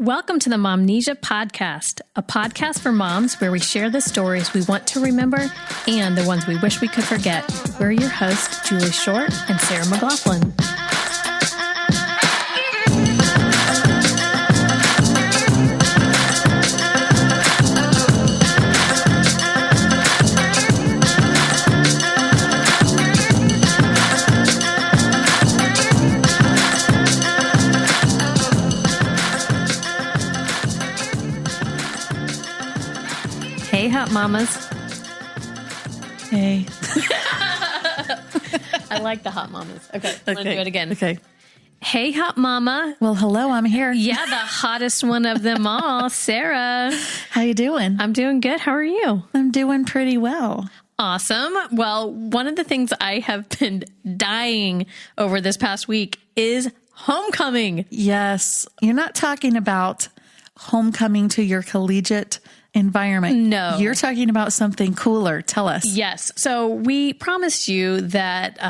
Welcome to the Momnesia podcast, a podcast for moms where we share the stories we want to remember and the ones we wish we could forget. We're your hosts, Julie Short and Sarah McLaughlin. Hey, hot mamas. Hey. I like the hot mamas. Okay, let's do it again. Okay. Hey, hot mama. Well, hello, I'm here. Yeah, the hottest one of them all, Sarah. How you doing? I'm doing good. How are you? I'm doing pretty well. Awesome. Well, one of the things I have been dying over this past week is homecoming. Yes. You're not talking about homecoming to your collegiate environment. No. You're talking about something cooler. Tell us. Yes. So we promised you that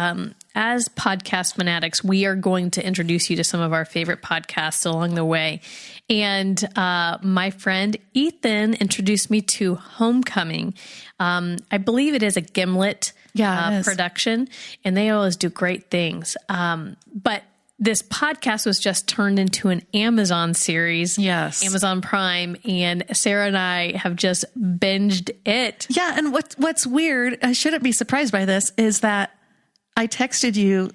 as podcast fanatics, we are going to introduce you to some of our favorite podcasts along the way. And my friend Ethan introduced me to Homecoming. I believe it is a Gimlet production, and they always do great things. But this podcast was just turned into an Amazon series. Yes. Amazon Prime. And Sarah and I have just binged it. Yeah. And what's weird, I shouldn't be surprised by this, is that I texted you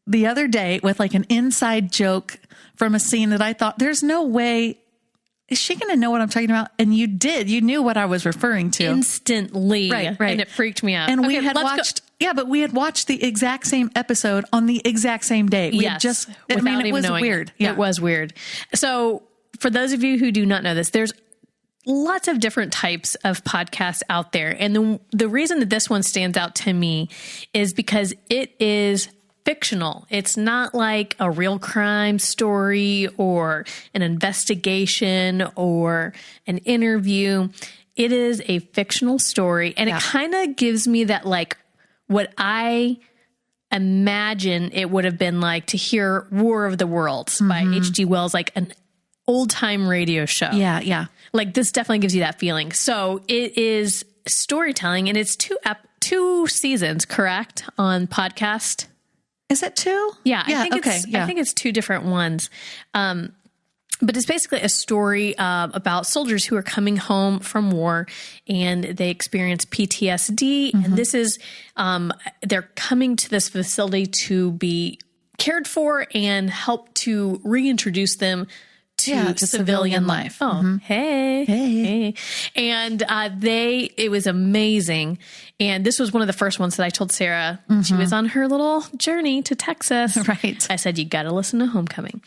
the other day with like an inside joke from a scene that I thought, there's no way, is she going to know what I'm talking about? And you did. You knew what I was referring to. Instantly. Right. And it freaked me out. And we had watched... Yeah, but we had watched the exact same episode on the exact same day. It was weird. Yeah. It was weird. So for those of you who do not know this, there's lots of different types of podcasts out there. And the reason that this one stands out to me is because it is fictional. It's not like a real crime story or an investigation or an interview. It is a fictional story. And it kind of gives me that like, what I imagine it would have been like to hear War of the Worlds by H.G. Wells, like an old time radio show. Yeah, yeah. Like this definitely gives you that feeling. So it is storytelling, and it's two seasons, correct, on podcast? Is it two? Yeah, I think it's two different ones. But it's basically a story about soldiers who are coming home from war and they experience PTSD. And this is, they're coming to this facility to be cared for and help to reintroduce them to civilian life. Oh, hey. And it was amazing. And this was one of the first ones that I told Sarah. She was on her little journey to Texas. Right. I said, you got to listen to Homecoming.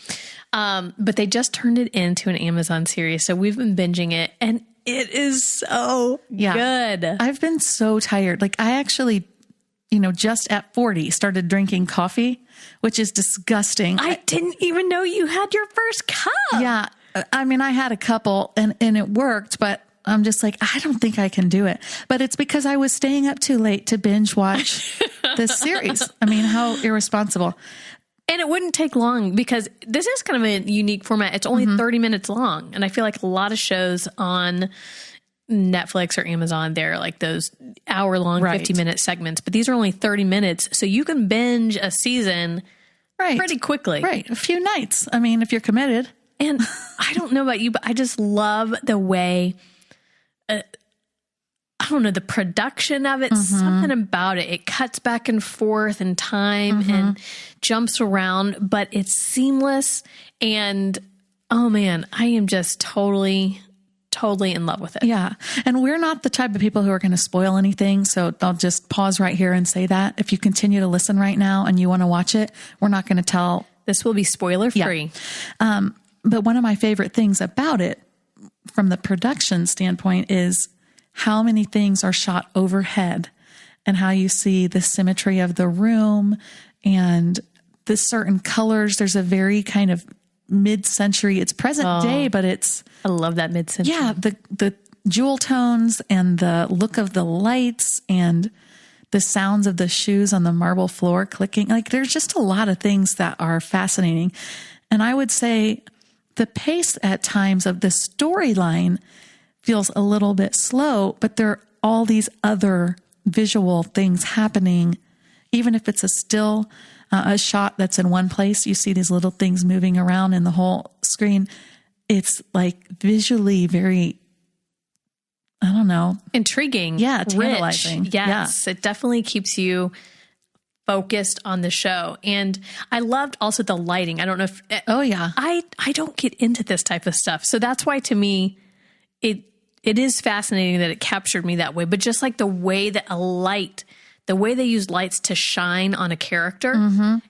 But they just turned it into an Amazon series. So we've been binging it and it is so good. I've been so tired. Like I actually, just at 40 started drinking coffee, which is disgusting. I didn't even know you had your first cup. Yeah. I mean, I had a couple and it worked, but I'm just like, I don't think I can do it. But it's because I was staying up too late to binge watch this series. I mean, how irresponsible. And it wouldn't take long because this is kind of a unique format. It's only 30 minutes long. And I feel like a lot of shows on Netflix or Amazon, they're like those hour-long, 50-minute segments. But these are only 30 minutes. So you can binge a season pretty quickly. Right. A few nights. I mean, if you're committed. And I don't know about you, but I just love the way... I don't know, the production of it, something about it. It cuts back and forth in time and jumps around, but it's seamless. And oh man, I am just totally in love with it. Yeah. And we're not the type of people who are going to spoil anything. So I'll just pause right here and say that if you continue to listen right now and you want to watch it, we're not going to tell. This will be spoiler free. Yeah. But one of my favorite things about it from the production standpoint is how many things are shot overhead and how you see the symmetry of the room and the certain colors. There's a very kind of mid-century, it's present day, but I love that mid-century. Yeah. The jewel tones and the look of the lights and the sounds of the shoes on the marble floor clicking. Like there's just a lot of things that are fascinating. And I would say the pace at times of the storyline feels a little bit slow, but there are all these other visual things happening. Even if it's a still, a shot that's in one place, you see these little things moving around in the whole screen. It's like visually very, I don't know. Intriguing. Yeah. Rich. Tantalizing. Yes. It definitely keeps you focused on the show. And I loved also the lighting. I don't know if, Oh yeah. I don't get into this type of stuff. So that's why to me, it is fascinating that it captured me that way. But just like the way that the way they use lights to shine on a character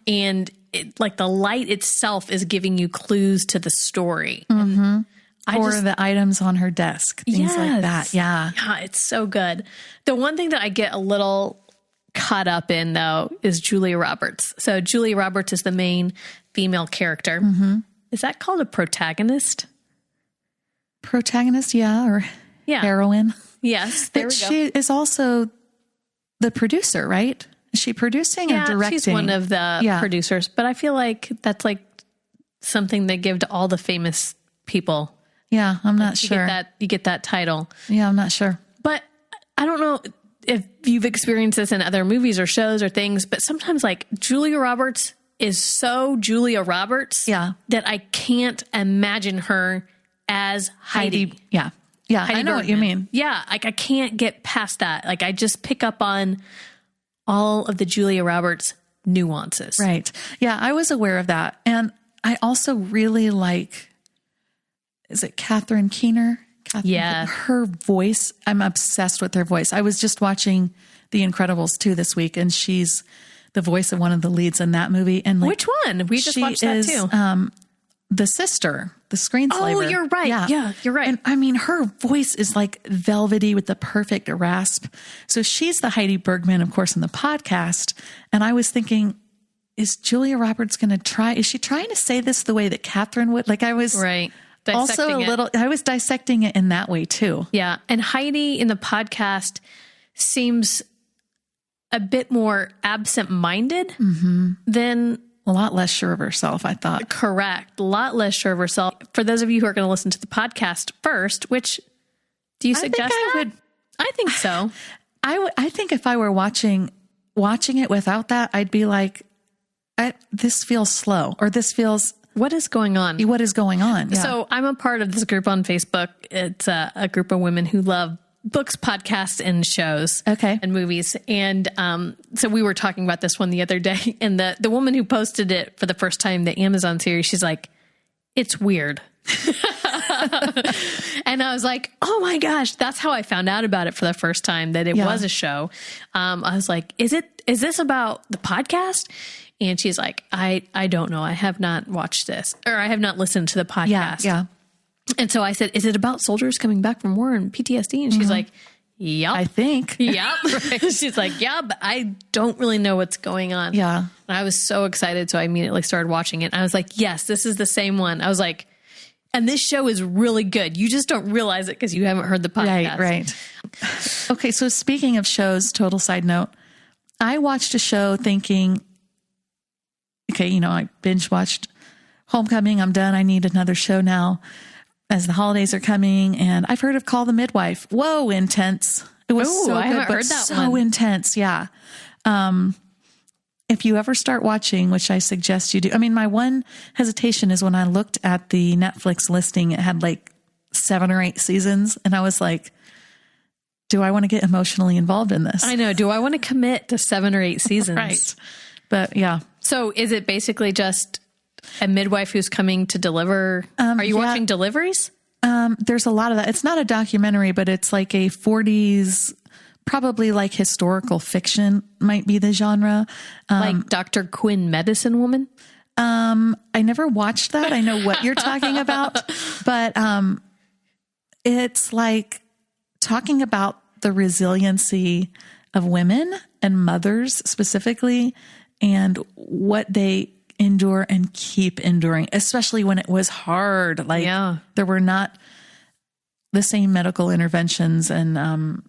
and like the light itself is giving you clues to the story. Or the items on her desk, things like that. Yeah. Yeah, it's so good. The one thing that I get a little caught up in, though, is Julia Roberts. So Julia Roberts is the main female character. Is that called a protagonist? Protagonist, yeah, or heroine. Yes, there we go. She is also the producer, right? Is she producing or directing? She's one of the producers, but I feel like that's like something they give to all the famous people. Yeah, I'm not sure. You get that title. Yeah, I'm not sure. But I don't know if you've experienced this in other movies or shows or things, but sometimes like Julia Roberts is so Julia Roberts that I can't imagine her as Heidi. Yeah. Yeah, Heidi I know Bergman. what you mean. Yeah, like I can't get past that. Like I just pick up on all of the Julia Roberts nuances. Right. Yeah, I was aware of that. And I also really like, is it Catherine Keener? Yeah. Her voice, I'm obsessed with her voice. I was just watching The Incredibles 2 this week, and she's the voice of one of the leads in that movie. And like, which one? We just watched that too. The sister, the screenslaver. Oh, you're right. Yeah, you're right. And I mean, her voice is like velvety with the perfect rasp. So she's the Heidi Bergman, of course, in the podcast. And I was thinking, is Julia Roberts going to try? Is she trying to say this the way that Catherine would? Like I was also I was dissecting it in that way too. Yeah. And Heidi in the podcast seems a bit more absent-minded than... A lot less sure of herself, I thought. Correct. A lot less sure of herself. For those of you who are going to listen to the podcast first, which do you suggest that? I think so. I think if I were watching it without that, I'd be like, this feels slow, or this feels... What is going on? What is going on? Yeah. So I'm a part of this group on Facebook. It's a group of women who love books, podcasts, and shows and movies. And so we were talking about this one the other day, and the woman who posted it for the first time, the Amazon series, she's like, it's weird. And I was like, oh my gosh, that's how I found out about it for the first time, that it was a show. I was like, is this about the podcast? And she's like, I don't know. I have not watched this, or I have not listened to the podcast. Yeah. And so I said, is it about soldiers coming back from war and PTSD? And she's like, yep. I think. Yep. She's like, yeah, but I don't really know what's going on. Yeah. And I was so excited. So I immediately started watching it. And I was like, yes, this is the same one. I was like, and this show is really good. You just don't realize it because you haven't heard the podcast. Right. Okay. So speaking of shows, total side note, I watched a show thinking, okay, I binge watched Homecoming. I'm done. I need another show now, as the holidays are coming, and I've heard of Call the Midwife. Whoa, intense. It was so I good, haven't heard that so one. Intense. Yeah. If you ever start watching, which I suggest you do. I mean, my one hesitation is when I looked at the Netflix listing, it had like 7 or 8 seasons. And I was like, do I want to get emotionally involved in this? I know. Do I want to commit to 7 or 8 seasons? Right. But yeah. So is it basically just a midwife who's coming to deliver? Are you watching deliveries? There's a lot of that. It's not a documentary, but it's like a 40s, probably like historical fiction might be the genre. Like Dr. Quinn Medicine Woman? I never watched that. I know what you're talking about, but it's like talking about the resiliency of women and mothers specifically, and what they endure and keep enduring, especially when it was hard. Like there were not the same medical interventions and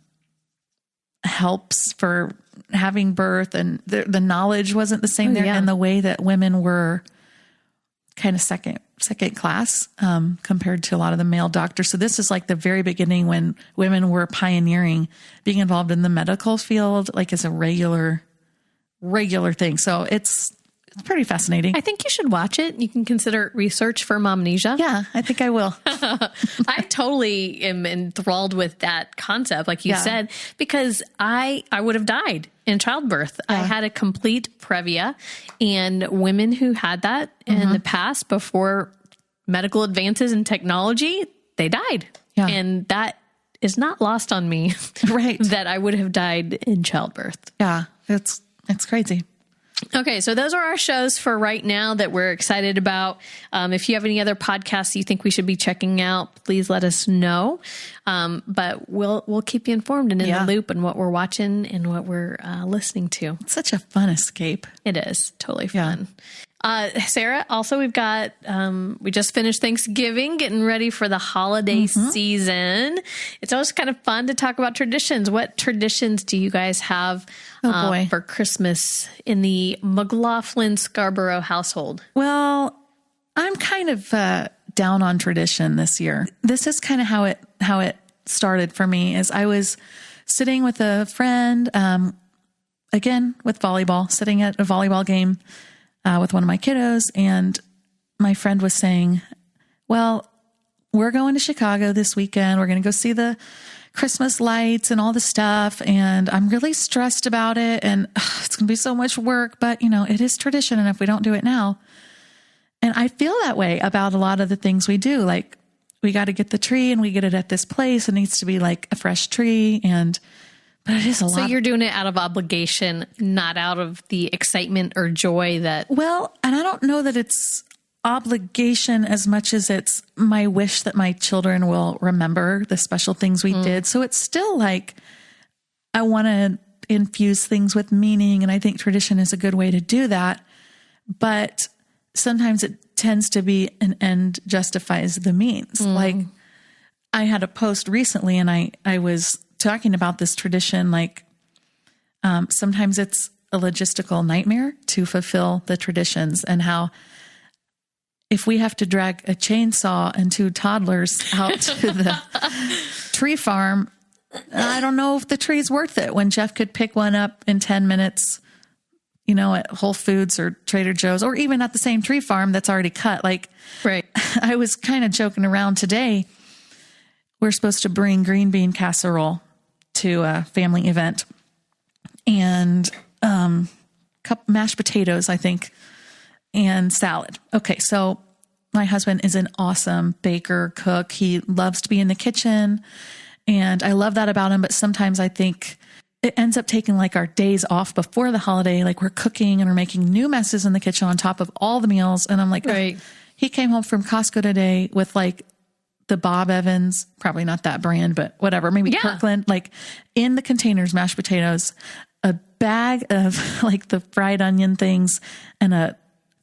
helps for having birth, and the knowledge wasn't the same there, and the way that women were kind of second second class, compared to a lot of the male doctors. So this is like the very beginning when women were pioneering being involved in the medical field, like as a regular thing. So it's pretty fascinating. I think you should watch it. You can consider it research for Momnesia. Yeah, I think I will. I totally am enthralled with that concept, like you said, because I would have died in childbirth. I had a complete previa, and women who had that in the past before medical advances in technology, they died. Yeah. And that is not lost on me. Right. That I would have died in childbirth. Yeah, it's crazy. Okay, so those are our shows for right now that we're excited about. If you have any other podcasts you think we should be checking out, please let us know. But we'll keep you informed and in the loop on what we're watching and what we're listening to. It's such a fun escape. It is totally fun. Sarah, also we've got, we just finished Thanksgiving, getting ready for the holiday season. It's always kind of fun to talk about traditions. What traditions do you guys have for Christmas in the McLaughlin Scarborough household? Well, I'm kind of down on tradition this year. This is kind of how it started for me. Is I was sitting with a friend, again with volleyball, sitting at a volleyball game with one of my kiddos, and my friend was saying, well, we're going to Chicago this weekend. We're going to go see the Christmas lights and all the stuff. And I'm really stressed about it. And it's going to be so much work, but it is tradition. And if we don't do it now, and I feel that way about a lot of the things we do, like we got to get the tree and we get it at this place. It needs to be like a fresh tree. But it is a lot. So you're doing it out of obligation, not out of the excitement or joy that... Well, and I don't know that it's obligation as much as it's my wish that my children will remember the special things we did. So it's still like, I want to infuse things with meaning. And I think tradition is a good way to do that. But sometimes it tends to be an end justifies the means. Like I had a post recently and I was talking about this tradition, like sometimes it's a logistical nightmare to fulfill the traditions, and how if we have to drag a chainsaw and two toddlers out to the tree farm, I don't know if the tree's worth it when Jeff could pick one up in 10 minutes, at Whole Foods or Trader Joe's, or even at the same tree farm that's already cut. Like, right. I was kind of joking around today. We're supposed to bring green bean casserole to a family event, and mashed potatoes, I think, and salad. Okay, so my husband is an awesome baker, cook. He loves to be in the kitchen, and I love that about him. But sometimes I think it ends up taking like our days off before the holiday. Like we're cooking and we're making new messes in the kitchen on top of all the meals. And I'm like, right. He came home from Costco today with like the Bob Evans, probably not that brand, but whatever, maybe Kirkland, like in the containers, mashed potatoes, a bag of like the fried onion things, and of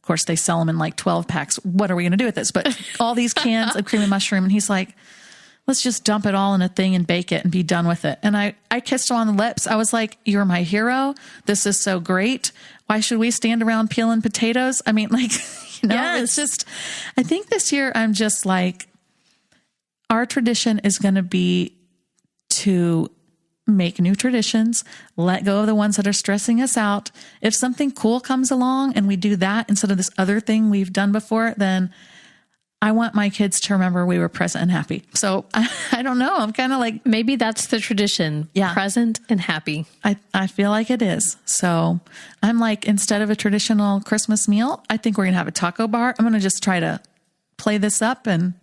course they sell them in like 12 packs. What are we going to do with this? But all these cans of cream and mushroom. And he's like, let's just dump it all in a thing and bake it and be done with it. And I kissed him on the lips. I was like, you're my hero. This is so great. Why should we stand around peeling potatoes? I mean, like, It's just, I think this year I'm just like, our tradition is going to be to make new traditions, let go of the ones that are stressing us out. If something cool comes along and we do that instead of this other thing we've done before, then I want my kids to remember we were present and happy. So I don't know. I'm kind of like, maybe that's the tradition. Yeah. Present and happy. I feel like it is. So I'm like, instead of a traditional Christmas meal, I think we're going to have a taco bar. I'm going to just try to play this up, and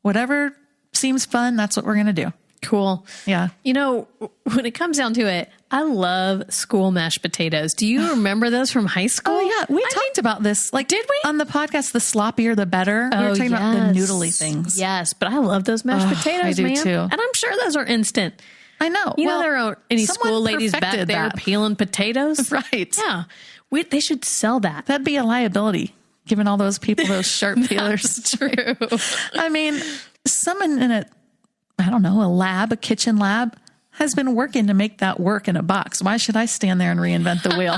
whatever seems fun, that's what we're going to do. Cool. Yeah. When it comes down to it, I love school mashed potatoes. Do you remember those from high school? Oh, yeah. We talked about this. Like, did we? On the podcast, the sloppier, the better. We were talking about the noodly things. Yes, but I love those mashed potatoes, I do man. too. And I'm sure those are instant. I know. There aren't any school ladies back there peeling potatoes. Right. Yeah. They should sell that. That'd be a liability, giving all those people those sharp peelers. That's true. I mean, someone in a kitchen lab has been working to make that work in a box. Why should I stand there and reinvent the wheel?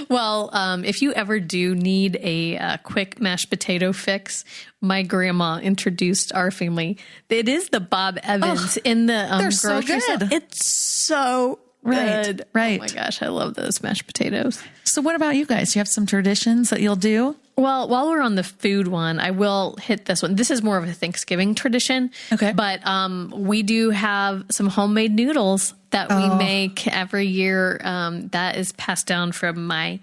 Well, if you ever do need a quick mashed potato fix, my grandma introduced our family. It is the Bob Evans in the they're so grocery store. good. It's so good. Right. Oh my gosh, I love those mashed potatoes. So what about you guys? You have some traditions that you'll do? Well, while we're on the food one, I will hit this one. This is more of a Thanksgiving tradition. Okay. But we do have some homemade noodles that we make every year. That is passed down from my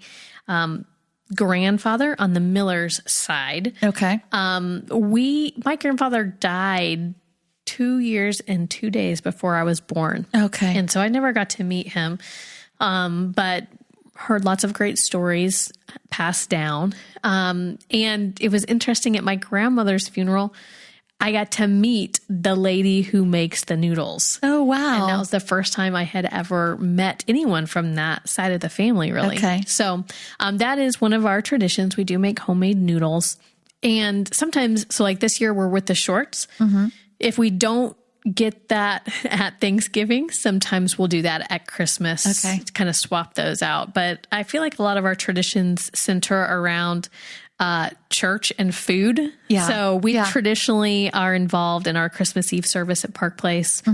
grandfather on the Miller's side. Okay. My grandfather died 2 years and 2 days before I was born. Okay. And so I never got to meet him. But heard lots of great stories passed down. And it was interesting at my grandmother's funeral, I got to meet the lady who makes the noodles. Oh, wow. And that was the first time I had ever met anyone from that side of the family, really. Okay. So that is one of our traditions. We do make homemade noodles. And sometimes, so like this year, we're with the Shorts. Mm-hmm. If we don't get that at Thanksgiving, sometimes we'll do that at Christmas. Okay. To kind of swap those out. But I feel like a lot of our traditions center around church and food. Yeah. So we Yeah. traditionally are involved in our Christmas Eve service at Park Place,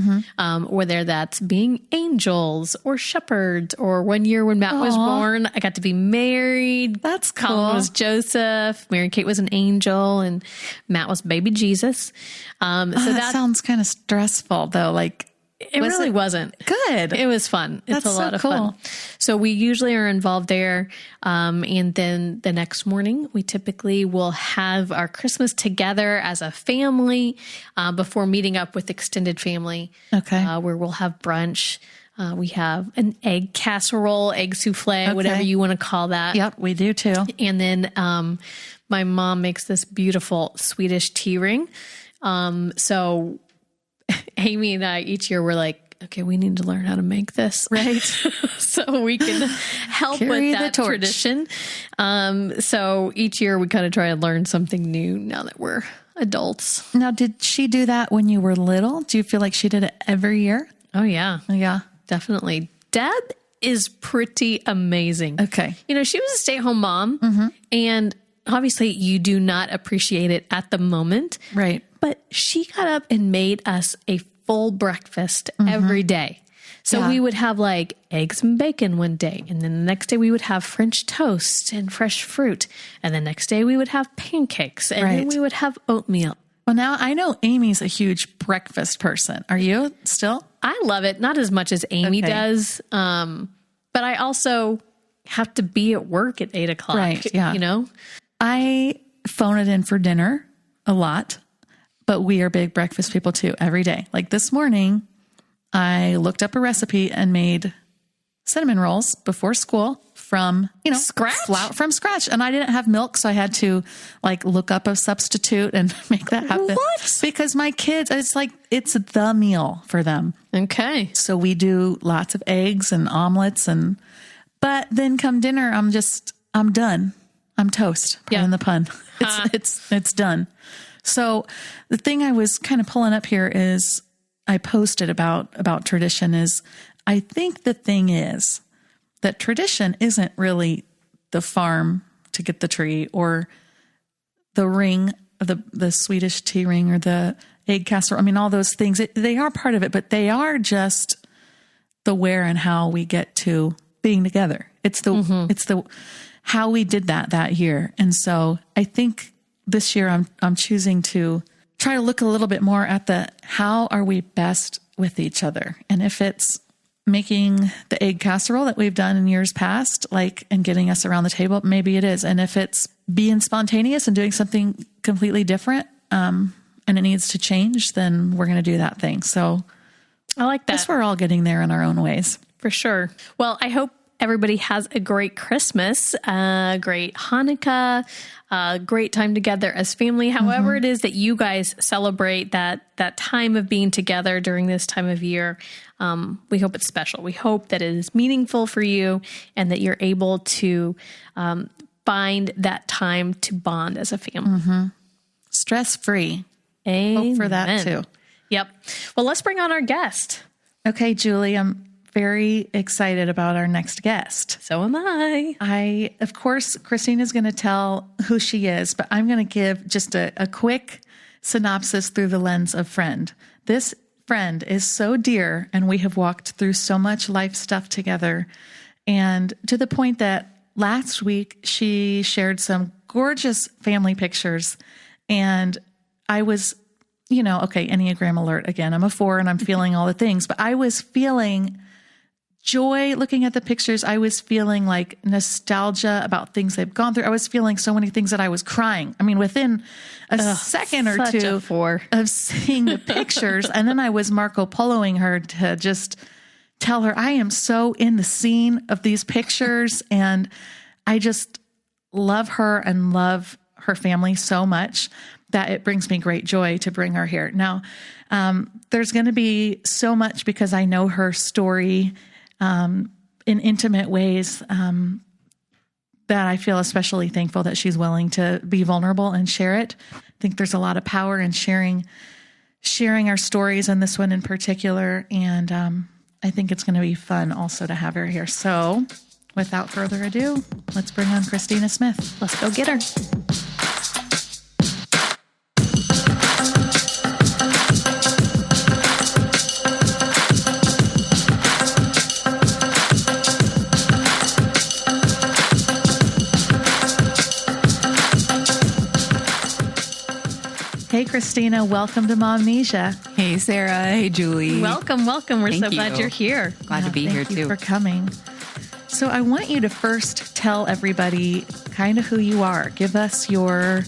whether that's being angels or shepherds, or one year when Matt was born, I got to be married. That's Colin cool. was Joseph, Mary Kate was an angel, and Matt was baby Jesus. So that sounds kind of stressful though. Like, it really wasn't. Good. It was fun. It's That's a lot so of cool. fun. So we usually are involved there. And then the next morning, we typically will have our Christmas together as a family before meeting up with extended family. Okay. Where we'll have brunch. We have an egg casserole, egg souffle, whatever you want to call that. Yep, we do too. And then my mom makes this beautiful Swedish tea ring. So Amy and I each year we're like, okay, we need to learn how to make this. Right. So we can help Carry with the that torch. tradition. So each year we kind of try and learn something new now that we're adults. Now, did she do that when you were little? Do you feel like she did it every year? Oh yeah, Yeah. definitely. Deb is pretty amazing. Okay. You know, she was a stay-at-home mom, and obviously you do not appreciate it at the moment. Right. But she got up and made us a full breakfast every day. So Yeah. we would have like eggs and bacon one day. And then the next day we would have French toast and fresh fruit. And the next day we would have pancakes. And then Right. we would have oatmeal. Well, now I know Amy's a huge breakfast person. Are you still? I love it. Not as much as Amy Okay. does. But I also have to be at work at 8 o'clock. Right, yeah. You know? I phone it in for dinner a lot, but we are big breakfast people too every day. Like this morning, I looked up a recipe and made cinnamon rolls before school from, Scratch? flour from scratch. And I didn't have milk, so I had to like look up a substitute and make that happen. What? Because my kids, it's the meal for them. Okay. So we do lots of eggs and omelets but then come dinner, I'm done. I'm toast. Pardon the pun. It's done. So the thing I was kind of pulling up here is I posted about tradition is I think the thing is that tradition isn't really the farm to get the tree or the ring, the Swedish tea ring or the egg casserole. I mean, all those things, they are part of it, but they are just the where and how we get to being together. It's the how we did that year. And so I think this year I'm choosing to try to look a little bit more at the how are we best with each other. And if it's making the egg casserole that we've done in years past, and getting us around the table, maybe it is. And if it's being spontaneous and doing something completely different, and it needs to change, then we're going to do that thing. So I like that. I guess we're all getting there in our own ways. For sure. Well, I hope everybody has a great Christmas, a great Hanukkah, a great time together as family. However it is that you guys celebrate that time of being together during this time of year, we hope it's special. We hope that it is meaningful for you and that you're able to find that time to bond as a family. Stress-free. Amen. Hope for that too. Yep. Well, let's bring on our guest. Okay, Julie, I'm very excited about our next guest. So am I. Of course, Christina's going to tell who she is, but I'm going to give just a quick synopsis through the lens of friend. This friend is so dear, and we have walked through so much life stuff together. And to the point that last week she shared some gorgeous family pictures, and I was, okay, Enneagram alert again. I'm a 4 and I'm feeling all the things, but I was feeling joy looking at the pictures. I was feeling like nostalgia about things they've gone through. I was feeling so many things that I was crying. I mean, within a second or two of seeing the pictures. And then I was Marco Poloing her to just tell her, I am so in the scene of these pictures. And I just love her and love her family so much that it brings me great joy to bring her here. Now, there's going to be so much because I know her story in intimate ways that I feel especially thankful that she's willing to be vulnerable and share it. I think there's a lot of power in sharing our stories, and this one in particular. And I think it's going to be fun also to have her here. So without further ado, let's bring on Christina Smith. Let's go get her. Hey, Christina, welcome to Momnesia. Hey, Sarah. Hey, Julie. Welcome. We're so glad you're here. Glad to be here, too. Thank you for coming. So I want you to first tell everybody kind of who you are. Give us your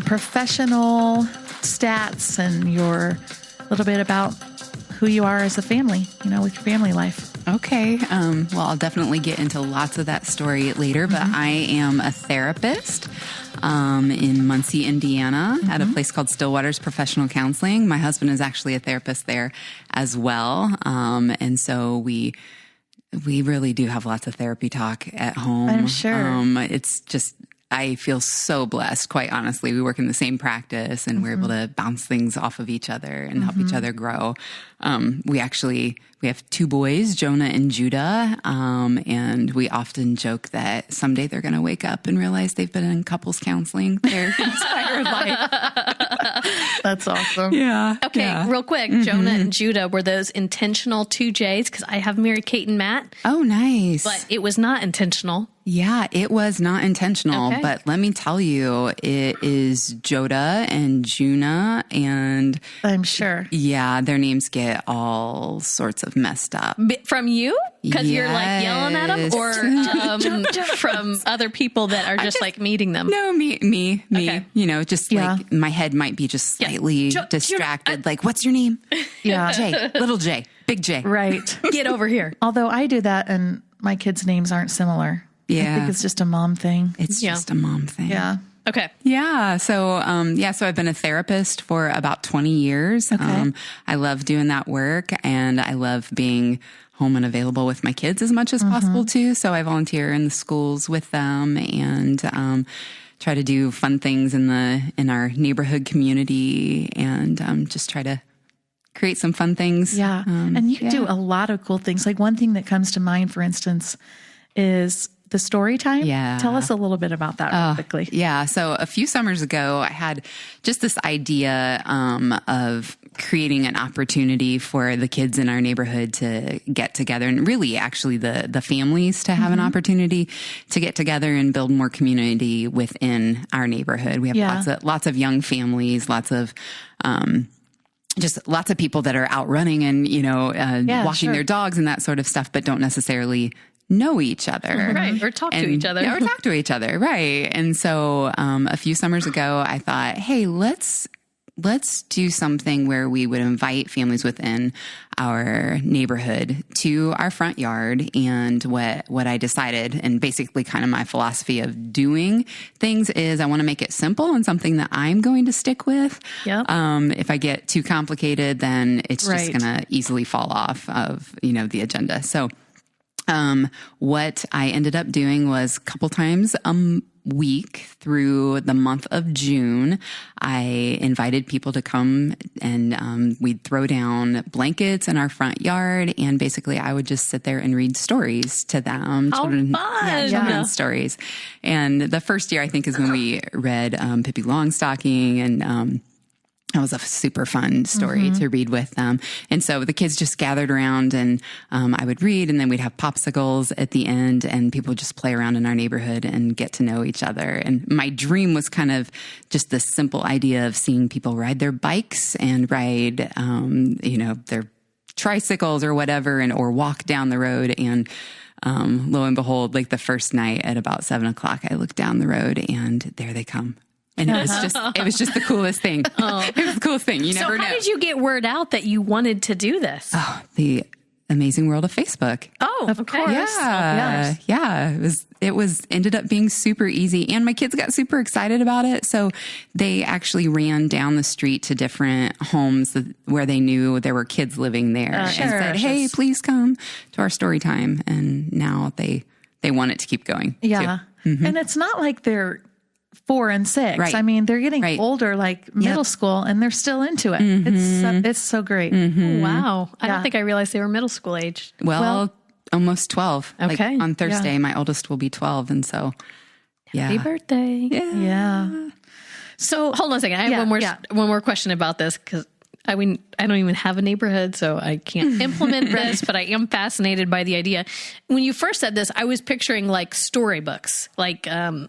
professional stats and your little bit about who you are as a family, with your family life. Okay. Well, I'll definitely get into lots of that story later, but I am a therapist in Muncie, Indiana, at a place called Stillwater's Professional Counseling. My husband is actually a therapist there as well. And so we really do have lots of therapy talk at home. I'm sure. It's just, I feel so blessed, quite honestly. We work in the same practice and we're able to bounce things off of each other and help each other grow. We have 2 boys, Jonah and Judah, and we often joke that someday they're going to wake up and realize they've been in couples counseling their entire life. That's awesome. Yeah. Okay, real quick, Jonah and Judah, were those intentional 2 J's? Because I have Mary Kate and Matt. Oh, nice. But it was not intentional. Yeah, it was not intentional, Okay. but let me tell you, it is Joda and Juna, and I'm sure. yeah, their names get all sorts of messed up. From you? Because you're like yelling at them, or from other people that are just like meeting them? No, me. Okay. Just like my head might be just slightly distracted. Like, what's your name? Yeah. J, little J, big J. Right. Get over here. Although I do that and my kids' names aren't similar. Yeah. I think it's just a mom thing. It's just a mom thing. Yeah. Okay. Yeah. So I've been a therapist for about 20 years. Okay. I love doing that work, and I love being home and available with my kids as much as possible too. So I volunteer in the schools with them and, try to do fun things in our neighborhood community, and, just try to create some fun things. Yeah. And you do a lot of cool things. Like one thing that comes to mind, for instance, is the story time. Yeah. Tell us a little bit about that real quickly. Yeah. So a few summers ago, I had just this idea of creating an opportunity for the kids in our neighborhood to get together, and really actually the families to have an opportunity to get together and build more community within our neighborhood. We have lots of young families, lots of people that are out running and, walking their dogs and that sort of stuff, but don't necessarily know each other. Right. Or talk to each other. Yeah, or talk to each other. Right. And so a few summers ago, I thought, hey, let's do something where we would invite families within our neighborhood to our front yard. And what I decided, and basically kind of my philosophy of doing things, is I want to make it simple and something that I'm going to stick with. Yep. If I get too complicated, then it's just going to easily fall off of, the agenda. So what I ended up doing was a couple times week through the month of June, I invited people to come and we'd throw down blankets in our front yard. And basically I would just sit there and read stories to them. How fun. Children's stories. And the first year I think is when we read Pippi Longstocking, and that was a super fun story to read with them. And so the kids just gathered around, and I would read, and then we'd have popsicles at the end, and people would just play around in our neighborhood and get to know each other. And my dream was kind of just this simple idea of seeing people ride their bikes and ride, their tricycles or whatever, or walk down the road. And lo and behold, like the first night at about 7:00, I looked down the road and there they come. And it was just the coolest thing. Oh. It was the coolest thing. You never know. So how did you get word out that you wanted to do this? Oh, the amazing world of Facebook. Oh, Of course. Yeah. Yeah. It ended up being super easy, and my kids got super excited about it. So they actually ran down the street to different homes where they knew there were kids living there and said, hey, please come to our story time. And now they want it to keep going. Yeah. Mm-hmm. And it's not like they're 4 and 6. Right. I mean, they're getting older, like middle school, and they're still into it. Mm-hmm. It's so great. Mm-hmm. Wow. I don't think I realized they were middle school age. Well, almost 12. Okay. Like on Thursday, my oldest will be 12. And so, Happy birthday. Yeah. So hold on a second. I have one more question about this, because I don't even have a neighborhood, so I can't implement this, but I am fascinated by the idea. When you first said this, I was picturing like storybooks, like more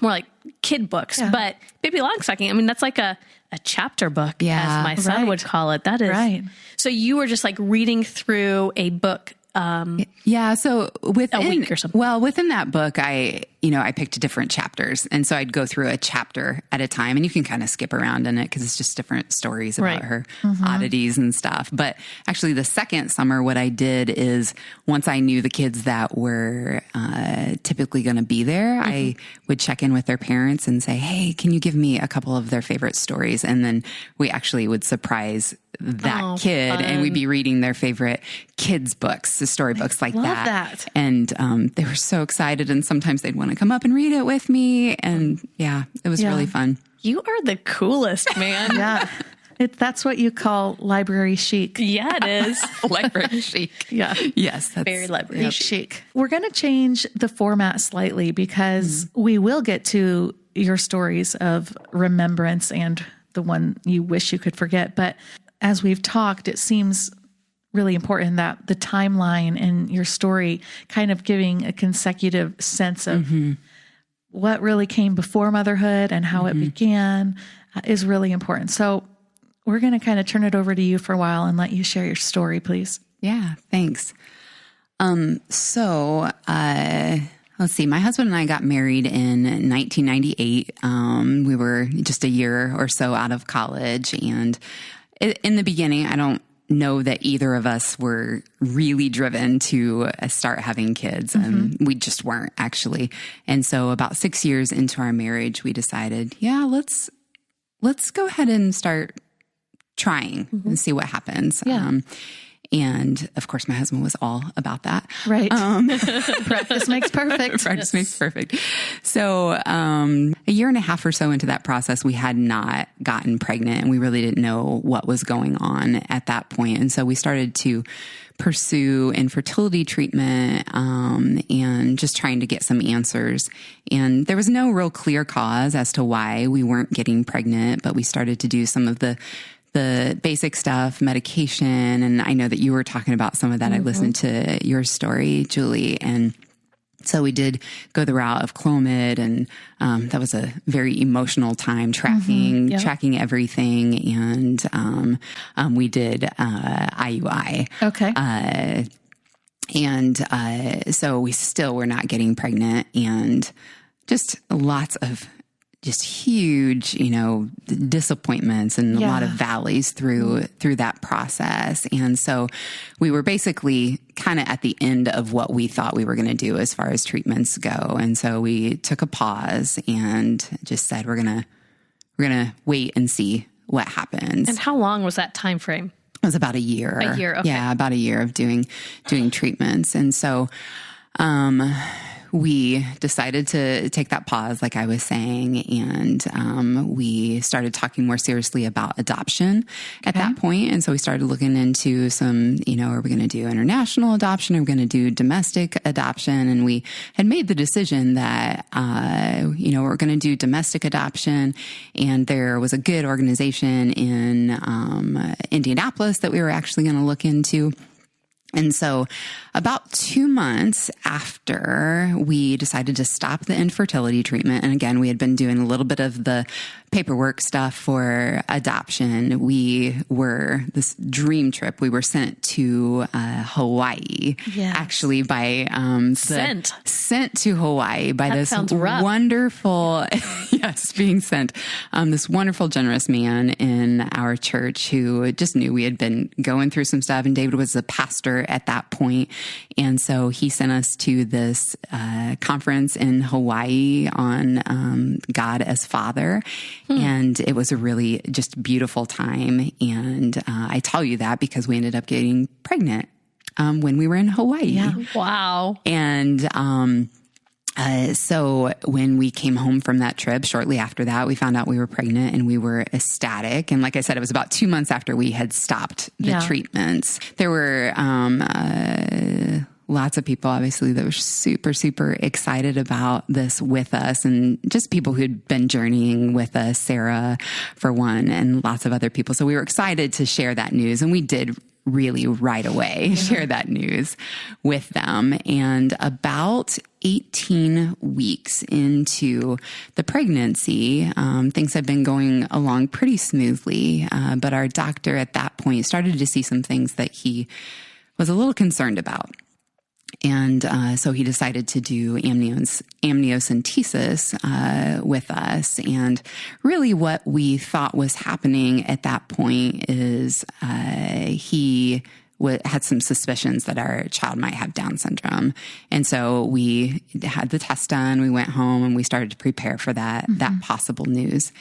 like kid books, but Pippi Longstocking, I mean, that's like a chapter book, as my son would call it. That is right. So you were just like reading through a book. So within a week or something. Well, within that book, I picked different chapters. And so I'd go through a chapter at a time, and you can kind of skip around in it because it's just different stories about her oddities and stuff. But actually the second summer, what I did is once I knew the kids that were typically going to be there, I would check in with their parents and say, hey, can you give me a couple of their favorite stories? And then we actually would surprise that kid, fun. And we'd be reading their favorite kids' books, the storybooks like that. And they were so excited, and sometimes they'd want to come up and read it with me. And it was really fun. You are the coolest, man. Yeah. That's what you call library chic. Yeah, it is. Library chic. Yeah. Yes. That's very library chic. We're going to change the format slightly because we will get to your stories of remembrance and the one you wish you could forget. But as we've talked, it seems really important that the timeline in your story kind of giving a consecutive sense of what really came before motherhood and how it began is really important. So we're going to kind of turn it over to you for a while and let you share your story, please. Yeah, thanks. Let's see. My husband and I got married in 1998. We were just a year or so out of college, and in the beginning, I don't know that either of us were really driven to start having kids. We just weren't, actually. And so about 6 years into our marriage, we decided, let's go ahead and start trying and see what happens. Yeah. And of course, my husband was all about that. Right. Practice makes perfect. Practice makes perfect. So a year and a half or so into that process, we had not gotten pregnant, and we really didn't know what was going on at that point. And so we started to pursue infertility treatment and just trying to get some answers. And there was no real clear cause as to why we weren't getting pregnant, but we started to do some of the basic stuff, medication. And I know that you were talking about some of that. I listened to your story, Julie. And so we did go the route of Clomid, and that was a very emotional time, tracking everything. And we did IUI. Okay. So we still were not getting pregnant, and just lots of just huge, disappointments and a lot of valleys through that process. And so we were basically kind of at the end of what we thought we were going to do as far as treatments go. And so we took a pause and just said, we're going to wait and see what happens. And how long was that time frame? It was about a year. A year, okay. Yeah, about a year of doing treatments. And so we decided to take that pause, like I was saying, and we started talking more seriously about adoption at that point. And so we started looking into some, are we going to do international adoption? Are we going to do domestic adoption? And we had made the decision that, we're going to do domestic adoption. And there was a good organization in Indianapolis that we were actually going to look into. And so about 2 months after we decided to stop the infertility treatment, and again, we had been doing a little bit of the paperwork stuff for adoption, this dream trip, we were sent to Hawaii, actually by sent to Hawaii by this wonderful, being sent, this wonderful, generous man in our church who just knew we had been going through some stuff, and David was a pastor at that point. And so he sent us to this conference in Hawaii on God as Father. And it was a really just beautiful time. And I tell you that because we ended up getting pregnant when we were in Hawaii. Yeah. Wow. And so when we came home from that trip, shortly after that, we found out we were pregnant and we were ecstatic. And like I said, it was about 2 months after we had stopped the treatments. There were lots of people, obviously, that were super, super excited about this with us, and just people who'd been journeying with us, Sarah, for one, and lots of other people. So we were excited to share that news, and we did really right away share that news with them. And about 18 weeks into the pregnancy, things had been going along pretty smoothly. But our doctor at that point started to see some things that he was a little concerned about. And so he decided to do amniocentesis with us. And really what we thought was happening at that point is he had some suspicions that our child might have Down syndrome. And so we had the test done, we went home, and we started to prepare for that possible news.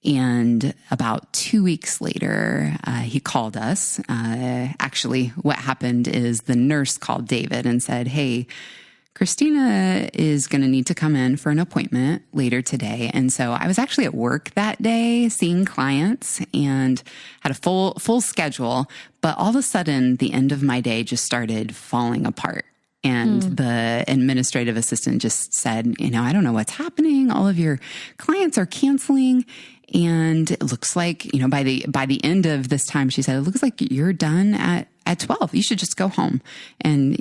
And about 2 weeks later, he called us. Actually, what happened is the nurse called David and said, "Hey, Christina is going to need to come in for an appointment later today." And so I was actually at work that day seeing clients and had a full schedule. But all of a sudden, the end of my day just started falling apart. And the administrative assistant just said, I don't know what's happening. All of your clients are canceling. And it looks like, by the end of this time, she said, it looks like you're done at 12. You should just go home and,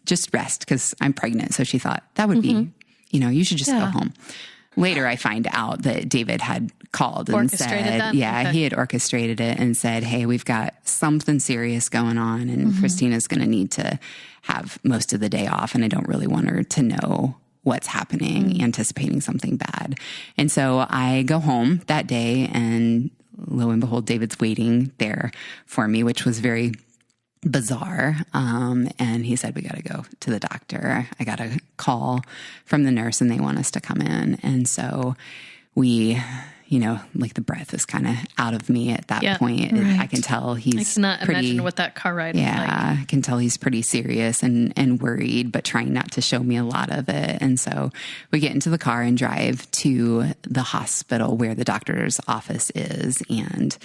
just rest because I'm pregnant. So she thought that would be, you should just go home. Later, I find out that David had called and said, he had orchestrated it and said, "Hey, we've got something serious going on, and Christina's going to need to have most of the day off, and I don't really want her to know what's happening, anticipating something bad." And so I go home that day, and lo and behold, David's waiting there for me, which was very bizarre. And he said, "We got to go to the doctor. I got a call from the nurse and they want us to come in." And so we, like the breath is kind of out of me at that point. Right. I can tell he's I cannot imagine what that car ride was like. I can tell he's pretty serious and worried, but trying not to show me a lot of it. And so we get into the car and drive to the hospital where the doctor's office is. And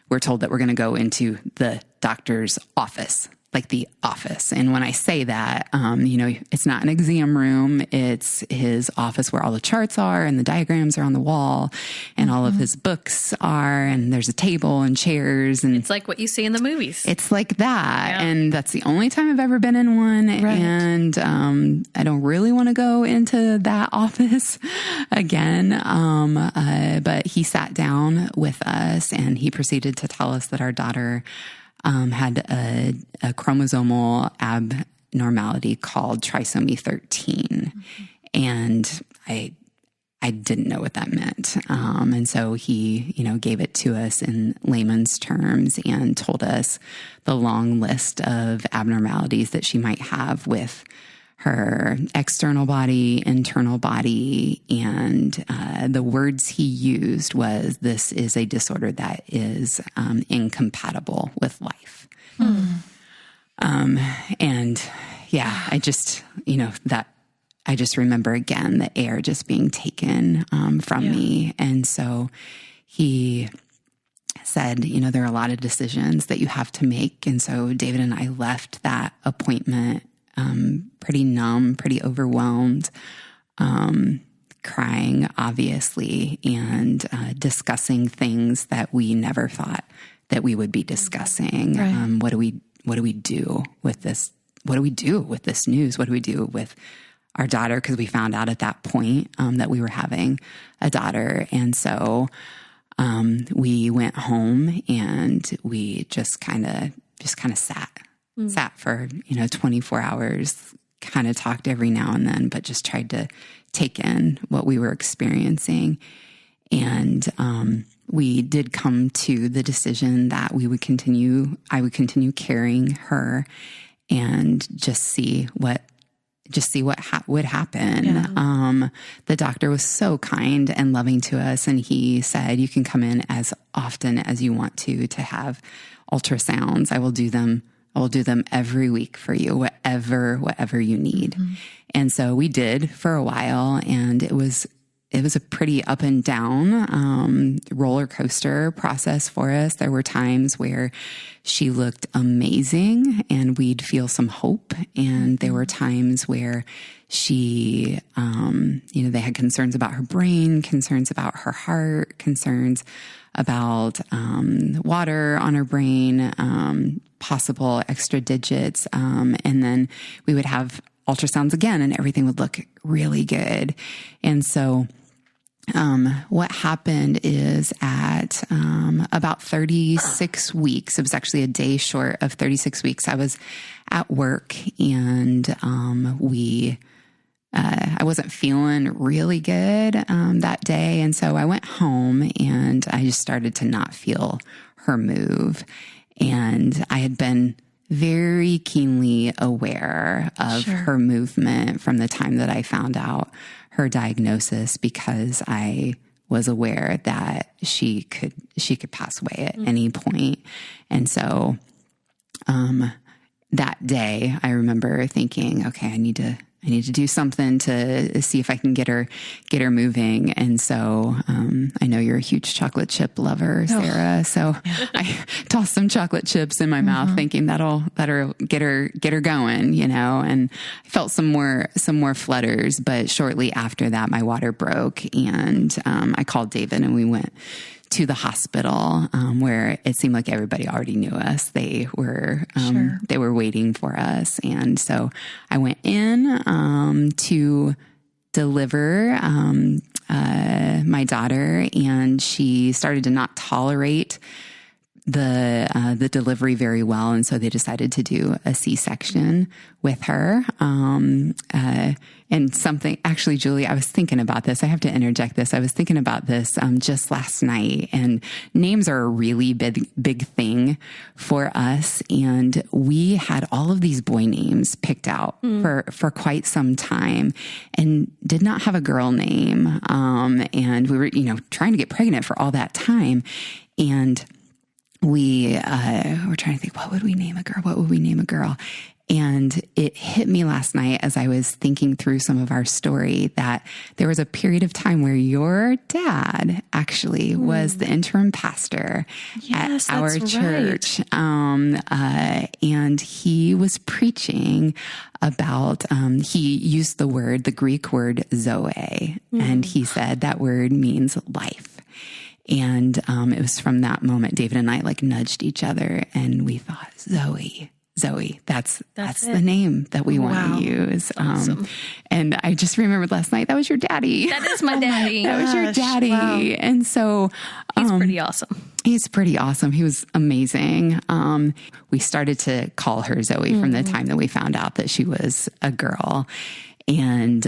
we're told that we're going to go into the doctor's office, like the office. And when I say that, it's not an exam room. It's his office where all the charts are and the diagrams are on the wall and all of his books are, and there's a table and chairs. And it's like what you see in the movies. It's like that. Yeah. And that's the only time I've ever been in one. Right. And I don't really want to go into that office again. But he sat down with us and he proceeded to tell us that our daughter had a chromosomal abnormality called trisomy 13. And I didn't know what that meant. And so he, gave it to us in layman's terms and told us the long list of abnormalities that she might have with her external body, internal body, and the words he used was, "This is a disorder that is incompatible with life." And I just, that I just remember again, the air just being taken from me. And so he said, there are a lot of decisions that you have to make. And so David and I left that appointment pretty numb, pretty overwhelmed, crying, obviously, and discussing things that we never thought that we would be discussing. Right. What do we do with this? What do we do with this news? What do we do with our daughter? Because we found out at that point that we were having a daughter. And so we went home and we just kind of sat for, 24 hours, kind of talked every now and then, but just tried to take in what we were experiencing. And we did come to the decision that I would continue carrying her and just see what would happen. Yeah. The doctor was so kind and loving to us. And he said, you can come in as often as you want to have ultrasounds. I will do them every week for you, whatever you need. Mm-hmm. And so we did for a while, and it was a pretty up and down roller coaster process for us. There were times where she looked amazing and we'd feel some hope. And there were times where she, they had concerns about her brain, concerns about her heart, concerns about water on her brain, possible extra digits. And then we would have ultrasounds again and everything would look really good. And so what happened is at about 36 weeks, it was actually a day short of 36 weeks, I was at work and I wasn't feeling really good that day. And so I went home and I just started to not feel her move. And I had been very keenly aware of her movement from the time that I found out her diagnosis, because I was aware that she could pass away at any point. And so, that day I remember thinking, okay, I need to do something to see if I can get her moving. And so, I know you're a huge chocolate chip lover, Sarah. So I tossed some chocolate chips in my mouth thinking that'll get her going, and I felt some more flutters, but shortly after that, my water broke and, I called David and we went to the hospital, where it seemed like everybody already knew us. They were waiting for us. And so I went in, to deliver, my daughter, and she started to not tolerate the delivery very well. And so they decided to do a C-section with her. And something, actually, Julie, I was thinking about this. I have to interject this. I was thinking about this, just last night, and names are a really big thing for us. And we had all of these boy names picked out for quite some time and did not have a girl name. And we were, trying to get pregnant for all that time. And we were trying to think, what would we name a girl? And it hit me last night as I was thinking through some of our story that there was a period of time where your dad actually was the interim pastor at our church. Right. And he was preaching about, he used the Greek word zoe, and he said that word means life. And it was from that moment, David and I nudged each other and we thought, Zoe, that's the name that we want to use. Awesome. And I just remembered last night, that was your daddy. That is my daddy. That was your daddy. Wow. And so he's pretty awesome. He's pretty awesome. He was amazing. We started to call her Zoe from the time that we found out that she was a girl. And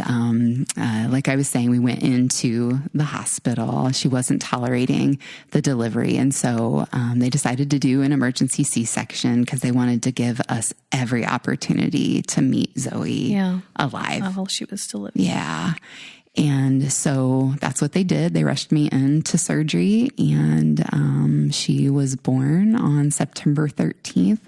like I was saying, we went into the hospital. She wasn't tolerating the delivery. And so they decided to do an emergency C-section because they wanted to give us every opportunity to meet Zoe alive. While she was still living. Yeah. And so that's what they did. They rushed me into surgery, and she was born on September 13th,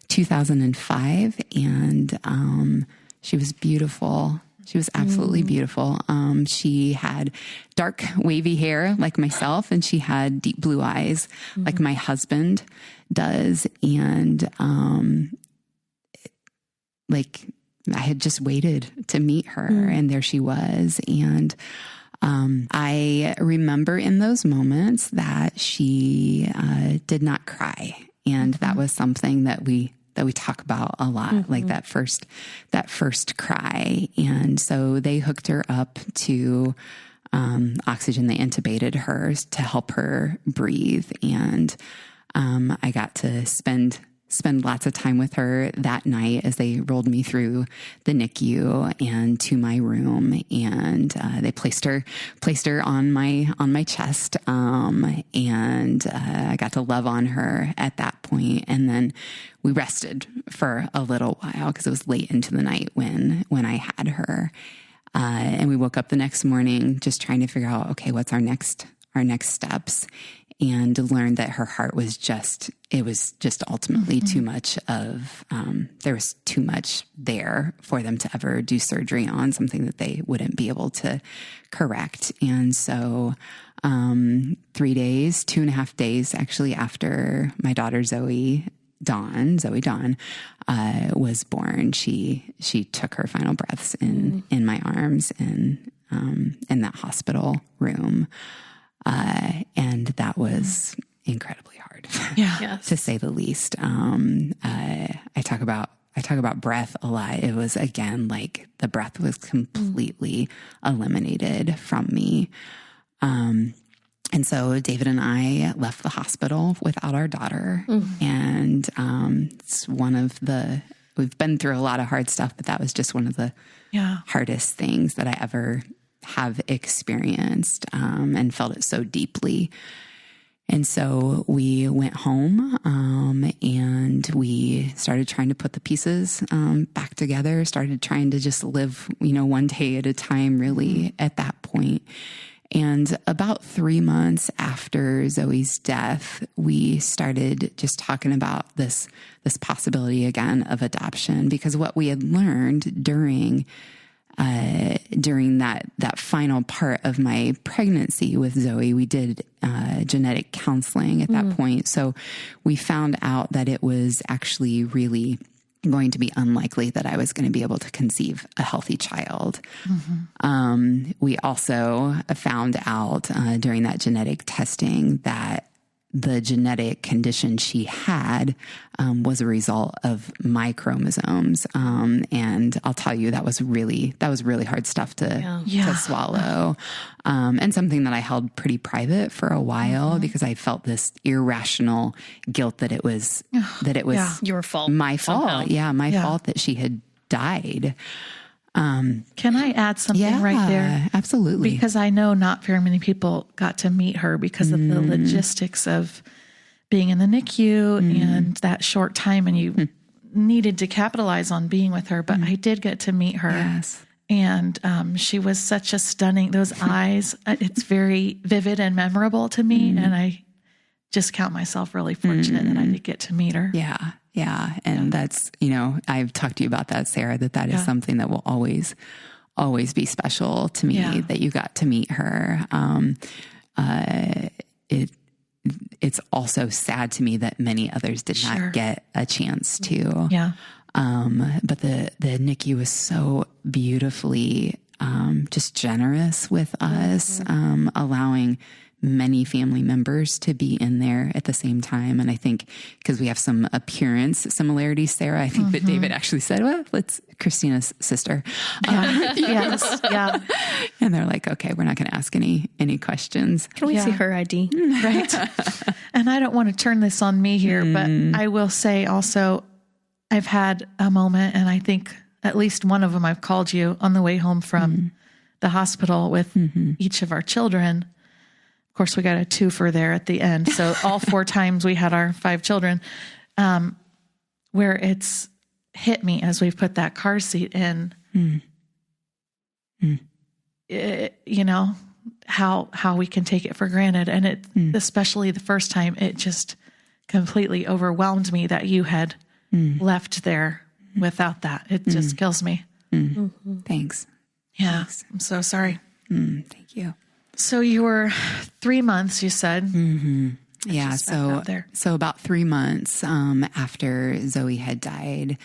2005. And she was beautiful, She was absolutely beautiful. She had dark, wavy hair like myself, and she had deep blue eyes like my husband does. And I had just waited to meet her, and there she was. And I remember in those moments that she did not cry. And that was something that we talk about a lot, like that first cry. And so they hooked her up to oxygen. They intubated her to help her breathe. And I got to spend lots of time with her that night as they rolled me through the NICU and to my room, and they placed her on my chest, and I got to love on her at that point. And then we rested for a little while because it was late into the night when I had her, and we woke up the next morning just trying to figure out, okay, what's our next steps. And learned that her heart was just ultimately too much of, there was too much there for them to ever do surgery on, something that they wouldn't be able to correct. And so 2.5 days actually after my daughter Zoe Dawn was born, she took her final breaths in my arms in that hospital room. And that was incredibly hard, to say the least. I talk about breath a lot. It was, again, like the breath was completely eliminated from me. And so David and I left the hospital without our daughter. And it's we've been through a lot of hard stuff, but that was just one of the hardest things that I ever have experienced, and felt it so deeply. And so we went home, and we started trying to put the pieces back together, started trying to just live, one day at a time, really, at that point. And about 3 months after Zoe's death, we started just talking about this possibility again of adoption, because what we had learned during that final part of my pregnancy with Zoe, we did genetic counseling at that point. So we found out that it was actually really going to be unlikely that I was going to be able to conceive a healthy child. We also found out during that genetic testing that the genetic condition she had was a result of my chromosomes. And I'll tell you, that was really hard stuff to swallow. And something that I held pretty private for a while, because I felt this irrational guilt that it was your fault, my fault. Somehow. Yeah. My fault that she had died. Can I add something right there? Absolutely. Because I know not very many people got to meet her because of the logistics of being in the NICU and that short time, and you needed to capitalize on being with her. But I did get to meet her. Yes. And she was such a stunning, those eyes, it's very vivid and memorable to me. And I just count myself really fortunate that I did get to meet her. Yeah. Yeah. And that's, I've talked to you about that, Sarah, that is something that will always be special to me, that you got to meet her. It's also sad to me that many others did not get a chance to. Yeah. But the NICU was so beautifully, just generous with us, allowing many family members to be in there at the same time. And I think because we have some appearance similarities, Sarah, I think that David actually said, well, let's Christina's sister. Yes. Yeah. And they're like, okay, we're not going to ask any questions. Can we see her ID? Right. And I don't want to turn this on me here, but I will say also, I've had a moment, and I think at least one of them I've called you on the way home from the hospital with each of our children. Of course, we got a twofer there at the end. So all 4 times we had our 5 children, where it's hit me as we've put that car seat in, how we can take it for granted. And it, especially the first time, it just completely overwhelmed me that you had left there without that. It just kills me. Thanks. Yeah. I'm so sorry. Thank you. So you were 3 months, you said. Yeah. So about 3 months after Zoe had died,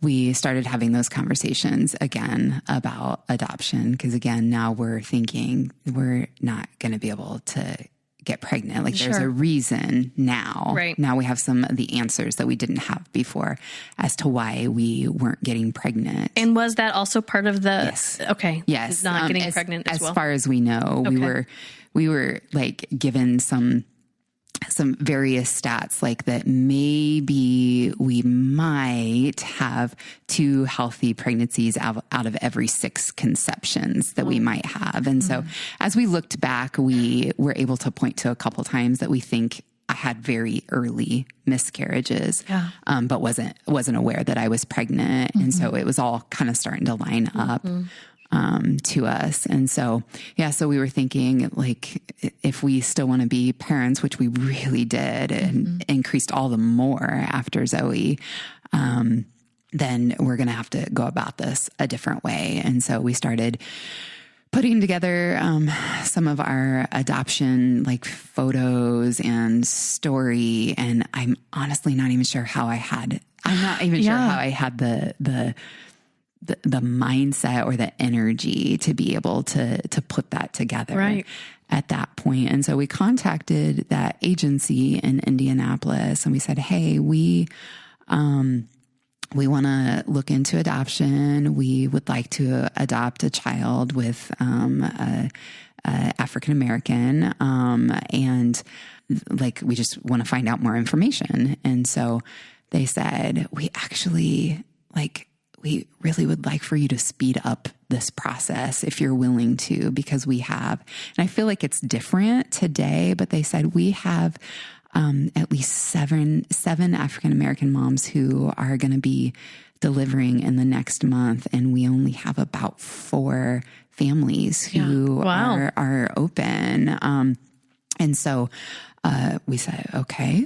we started having those conversations again about adoption. Because again, now we're thinking we're not going to be able to get pregnant. Like there's a reason now. Right. Now we have some of the answers that we didn't have before as to why we weren't getting pregnant. And was that also part of the? Yes. Okay. Yes. Not getting pregnant as well. As far as we know, we were like given some various stats like that maybe we might have 2 healthy pregnancies out of every 6 conceptions that we might have. And so as we looked back, we were able to point to a couple times that we think I had very early miscarriages, but wasn't aware that I was pregnant. And so it was all kind of starting to line up. To us. And so we were thinking like, if we still want to be parents, which we really did and increased all the more after Zoe, then we're going to have to go about this a different way. And so we started putting together some of our adoption like photos and story. And I'm honestly not even sure how I had the mindset or the energy to be able to put that together at that point. And so we contacted that agency in Indianapolis and we said, hey, we want to look into adoption. We would like to adopt a child with African-American. And like, we just want to find out more information. And so they said, we really would like for you to speed up this process if you're willing to, because we have, and I feel like it's different today, but they said we have at least seven African-American moms who are going to be delivering in the next month. And we only have about 4 families who are open. And so we said, okay,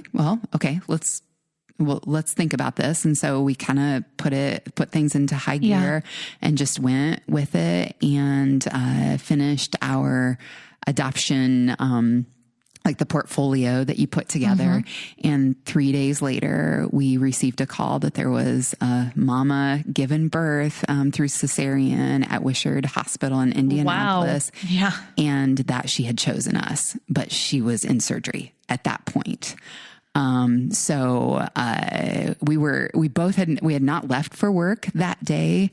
let's think about this. And so we kind of put things into high gear and just went with it and finished our adoption, like the portfolio that you put together. And 3 days later, we received a call that there was a mama given birth through cesarean at Wishard Hospital in Indianapolis. Wow. Yeah. And that she had chosen us, but she was in surgery at that point. So we had not left for work that day,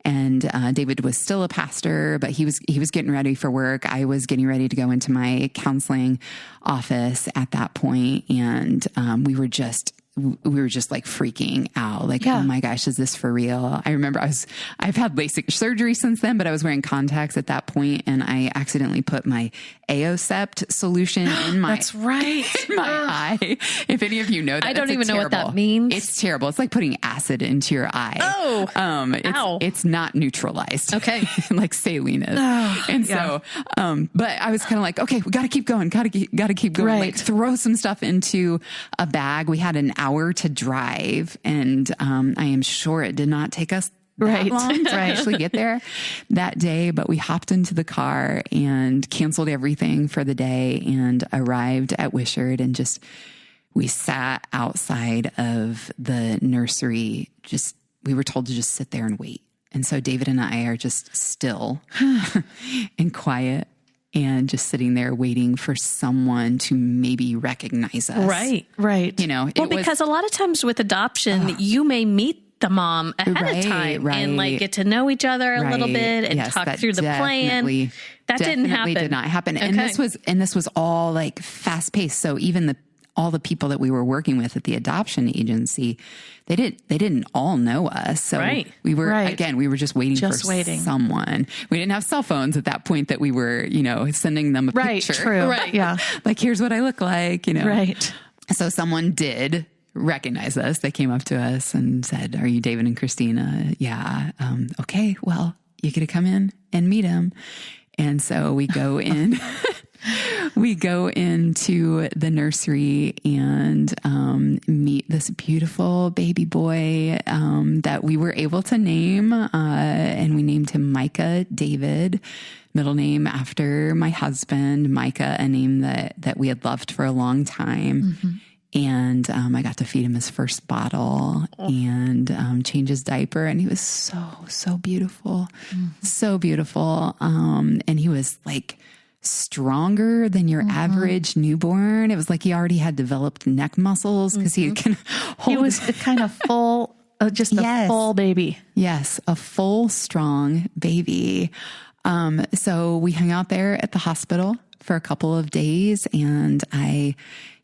and David was still a pastor, but he was getting ready for work. I was getting ready to go into my counseling office at that point, and we were just like freaking out. Like, oh my gosh, is this for real? I remember I've had LASIK surgery since then, but I was wearing contacts at that point, and I accidentally put my Aosept solution in my That's right. in my eye. If any of you know that, I don't even know what that means. It's terrible. It's like putting acid into your eye. Oh, it's not neutralized. Okay. Like saline is. So, but I was kind of like, okay, we got to keep going. Got to keep going. Right. Like throw some stuff into a bag. We had an hour to drive, and I am sure it did not take us that long to actually get there that day, but we hopped into the car and canceled everything for the day and arrived at Wishard, and we sat outside of the nursery. We were told to just sit there and wait. And so David and I are just still and quiet and just sitting there waiting for someone to maybe recognize us. Right. You know, because a lot of times with adoption, you may meet the mom ahead of time and like get to know each other a little bit and talk through the plan. That didn't happen. Did not happen. Okay. And this was all like fast paced. So even all the people that we were working with at the adoption agency, they didn't all know us. So we were just waiting for someone. We didn't have cell phones at that point that we were, sending them a picture. True. Right. Yeah. Like, here's what I look like, Right. So someone did recognize us. They came up to us and said, "Are you David and Christina?" Yeah. Okay. Well, you get to come in and meet him. And so we go in, we go into the nursery and meet this beautiful baby boy that we were able to name, and we named him Micah David, middle name after my husband, Micah, a name that we had loved for a long time. And I got to feed him his first bottle and change his diaper. And he was so beautiful, so beautiful. And he was like stronger than your average newborn. It was like he already had developed neck muscles because he can hold. He was kind of full, just a full baby. Yes, a full, strong baby. So we hung out there at the hospital for a couple of days, and I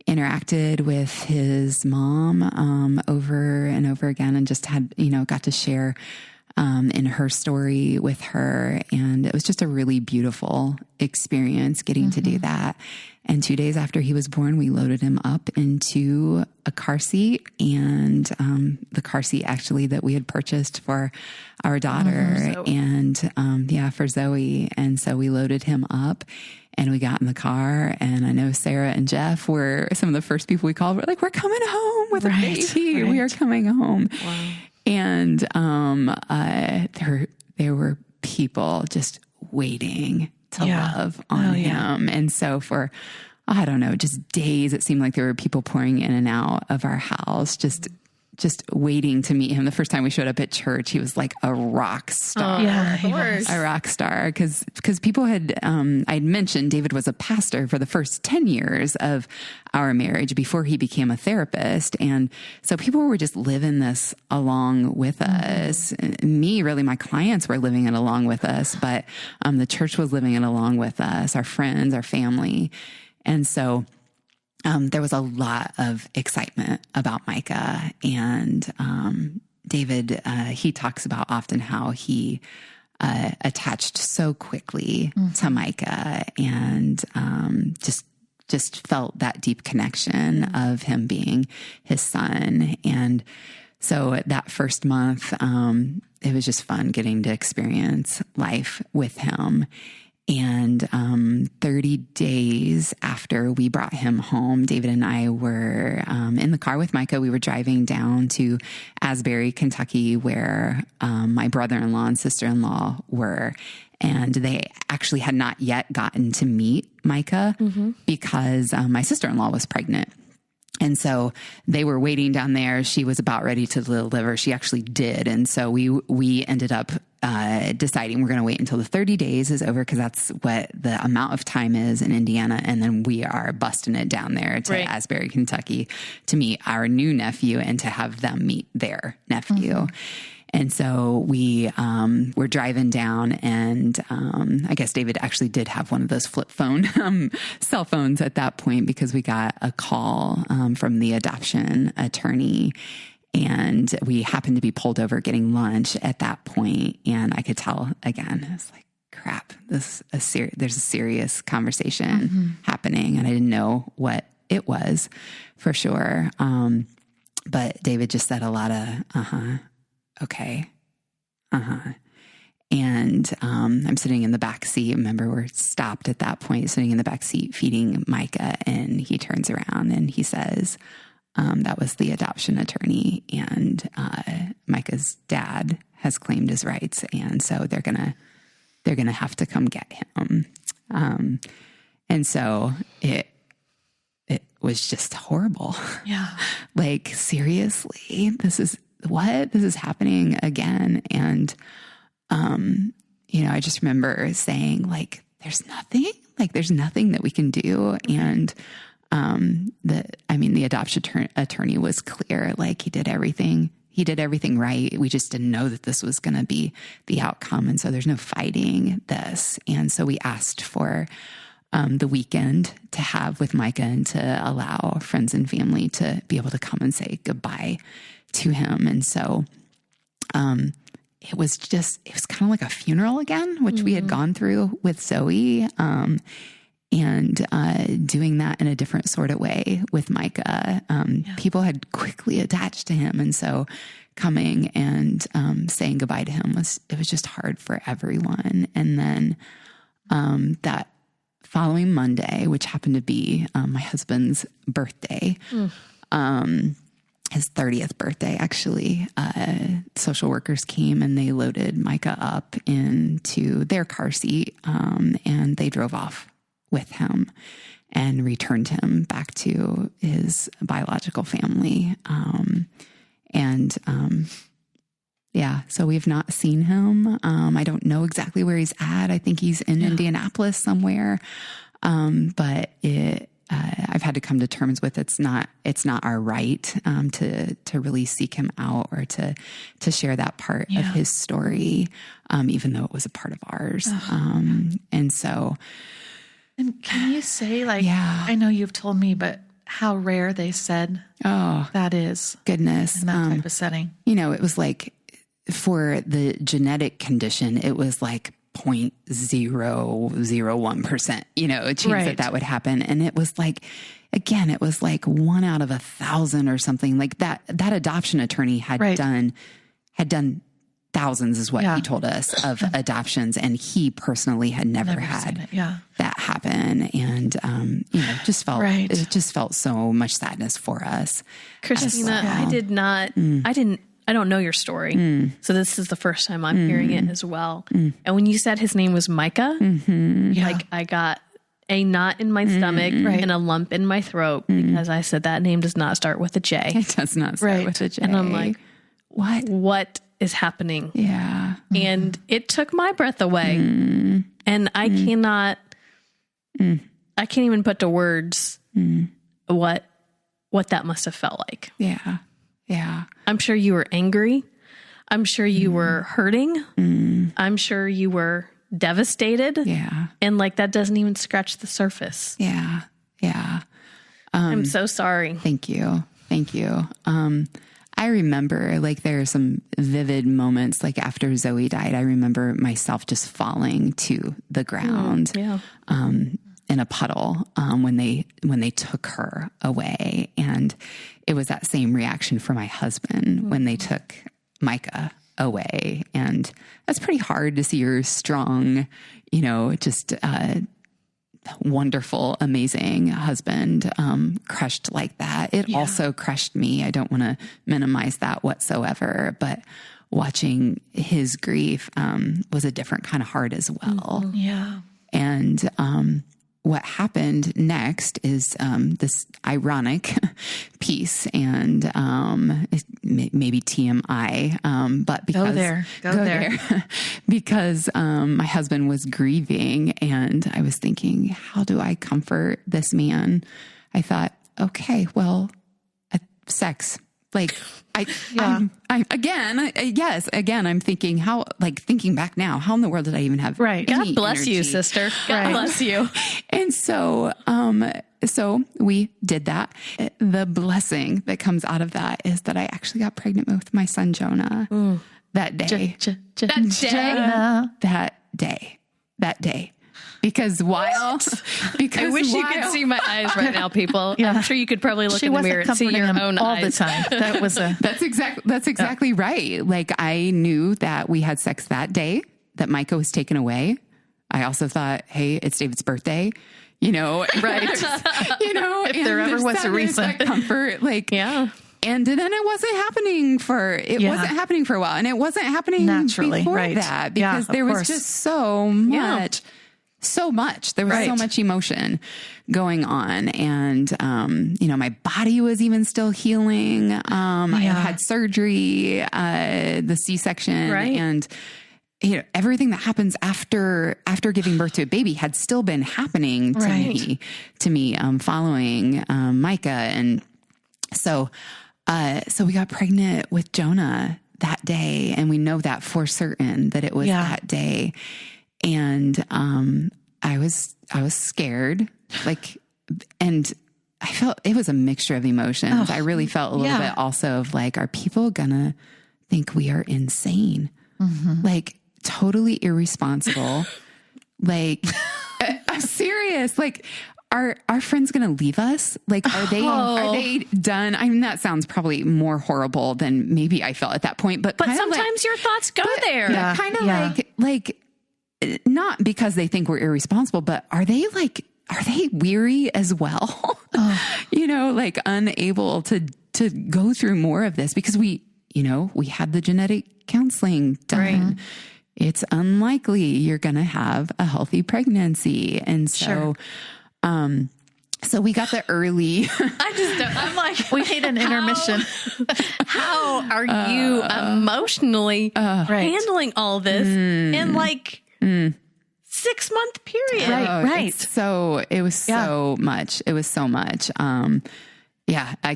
interacted with his mom over and over again, and just had, got to share in her story with her. And it was just a really beautiful experience getting to do that. And 2 days after he was born, we loaded him up into a car seat, and the car seat actually that we had purchased for our daughter for Zoe. And so we loaded him up and we got in the car, and I know Sarah and Jeff were some of the first people we called. We're like, we're coming home with a baby. Right. We are coming home. Wow. And there were people just waiting to love on him. And so for, I don't know, just days, it seemed like there were people pouring in and out of our house, just waiting to meet him. The first time we showed up at church, he was like a rock star. He was a rock star. Cause people had, I'd mentioned David was a pastor for the first 10 years of our marriage before he became a therapist. And so people were just living this along with us. Me, really, my clients were living it along with us, but the church was living it along with us, our friends, our family. And so there was a lot of excitement about Micah, and David, he talks about often how he attached so quickly to Micah, and just felt that deep connection of him being his son. And so that first month, it was just fun getting to experience life with him. And 30 days after we brought him home, David and I were in the car with Micah. We were driving down to Asbury, Kentucky, where my brother-in-law and sister-in-law were. And they actually had not yet gotten to meet Micah because my sister-in-law was pregnant. And so they were waiting down there. She was about ready to deliver. She actually did. And so we ended up deciding we're going to wait until the 30 days is over, because that's what the amount of time is in Indiana. And then we are busting it down there to Asbury, Kentucky, to meet our new nephew and to have them meet their nephew. And so we were driving down, and I guess David actually did have one of those flip phone cell phones at that point, because we got a call from the adoption attorney. And we happened to be pulled over getting lunch at that point. And I could tell again, I was like, crap, there's a serious conversation happening. And I didn't know what it was for sure. But David just said a lot of, okay. And I'm sitting in the back seat. Remember, we're stopped at that point, sitting in the back seat, feeding Micah. And he turns around and he says, that was the adoption attorney, and Micah's dad has claimed his rights, and so they're gonna have to come get him. And so it was just horrible. Yeah, like, seriously, this is happening again. And I just remember saying, like, there's nothing that we can do. And the adoption attorney was clear. Like, he did everything right. We just didn't know that this was going to be the outcome. And so there's no fighting this. And so we asked for the weekend to have with Micah, and to allow friends and family to be able to come and say goodbye to him. And so it was kind of like a funeral again, which we had gone through with Zoe. And doing that in a different sort of way with Micah. People had quickly attached to him. And so coming and saying goodbye to him was just hard for everyone. And then that following Monday, which happened to be my husband's birthday, his 30th birthday, actually, social workers came and they loaded Micah up into their car seat, and they drove off with him and returned him back to his biological family. Yeah, so we've not seen him. I don't know exactly where he's at. I think he's in Indianapolis somewhere. But I've had to come to terms with it's not our right to really seek him out or to share that part of his story, even though it was a part of ours. And so, and can you say, like, I know you've told me, but how rare they said that is? Goodness, in that type of setting. You know, it was like for the genetic condition, it was like 0.001%, you know, a chance that would happen. And it was like, again, it was like 1 out of 1,000 or something like that. That adoption attorney had done thousands is what he told us of adoptions. And he personally had never had that happen. And, you know, it just felt so much sadness for us. Christina, I don't know your story. So this is the first time I'm hearing it as well. And when you said his name was Micah, like I got a knot in my stomach and a lump in my throat because I said that name does not start with a J. It does not start with a J. And I'm like, what is happening? Yeah. And it took my breath away. And I can't even put to words what that must have felt like. Yeah. Yeah. I'm sure you were angry. I'm sure you were hurting. I'm sure you were devastated. Yeah. And like that doesn't even scratch the surface. Yeah. Yeah. I'm so sorry. Thank you. Thank you. I remember like there are some vivid moments like after Zoe died, I remember myself just falling to the ground. In a puddle when they took her away. And it was that same reaction for my husband when they took Micah away. And that's pretty hard to see your strong, you know, just wonderful, amazing husband crushed like that. It also crushed me. I don't want to minimize that whatsoever, but watching his grief was a different kind of hard as well. Yeah. And what happened next is this ironic piece, and maybe TMI, but because go there. because my husband was grieving, and I was thinking, how do I comfort this man? I thought, okay, well, sex. Like I'm thinking thinking back now, how in the world did I even have God bless energy? You, sister. God bless you. And so we did that. The blessing that comes out of that is that I actually got pregnant with my son, Jonah, that day. That day. Because I wish you could see my eyes right now, people. I'm sure you could probably look in the mirror and see your own all eyes. the time. That's exactly right. Like I knew that we had sex that day, that Micah was taken away. I also thought, hey, it's David's birthday, you know, right? You know, if there ever was a reason, comfort, like And then it wasn't happening for a while, and it wasn't happening naturally before that because there was just so much. So much. There was so much emotion going on. And, you know, my body was even still healing. I had surgery, the C-section and, you know, everything that happens after giving birth to a baby had still been happening to me, following, Micah. And so we got pregnant with Jonah that day, and we know that for certain that it was that day. And, I was scared, and I felt it was a mixture of emotions. I really felt a little bit also of like, are people gonna think we are insane? Like totally irresponsible. Like I'm serious. Like, are our friends going to leave us? Like, are they done? I mean, that sounds probably more horrible than maybe I felt at that point, but sometimes your thoughts go there. Kind of like, not because they think we're irresponsible, but are they weary as well? You know, like unable to to go through more of this because we had the genetic counseling done. Right. It's unlikely you're going to have a healthy pregnancy. And so, so we got the early. I'm like, we need an intermission. How are you emotionally handling all this in like 6-month period? Right. So it was so much. It was so much. I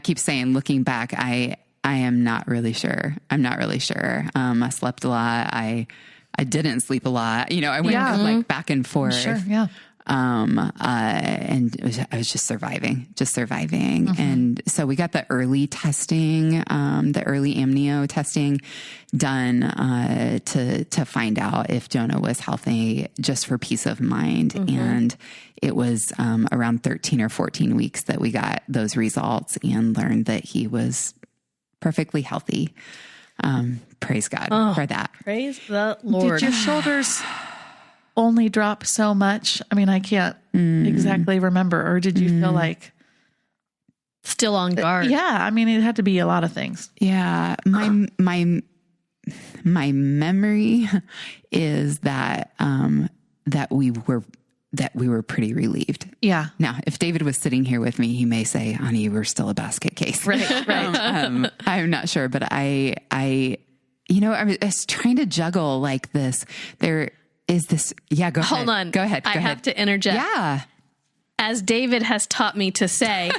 keep saying, looking back, I am not really sure. I'm not really sure. I slept a lot. I didn't sleep a lot. I went like back and forth. Sure. Yeah. And I was just surviving. And so we got the early testing, the early amnio testing done, to find out if Jonah was healthy, just for peace of mind. And it was, around 13 or 14 weeks that we got those results and learned that he was perfectly healthy. Praise God for that. Praise the Lord. Did your shoulders only drop so much? I mean, I can't exactly remember. Or did you feel like still on guard? Yeah. I mean, it had to be a lot of things. Yeah. My memory is that, that we were pretty relieved. Yeah. Now, if David was sitting here with me, he may say, honey, we're still a basket case. Right. I'm not sure, but I was trying to juggle like this. There is this. Yeah. Go ahead. Hold on. Go ahead. I have to interject. Yeah. As David has taught me to say,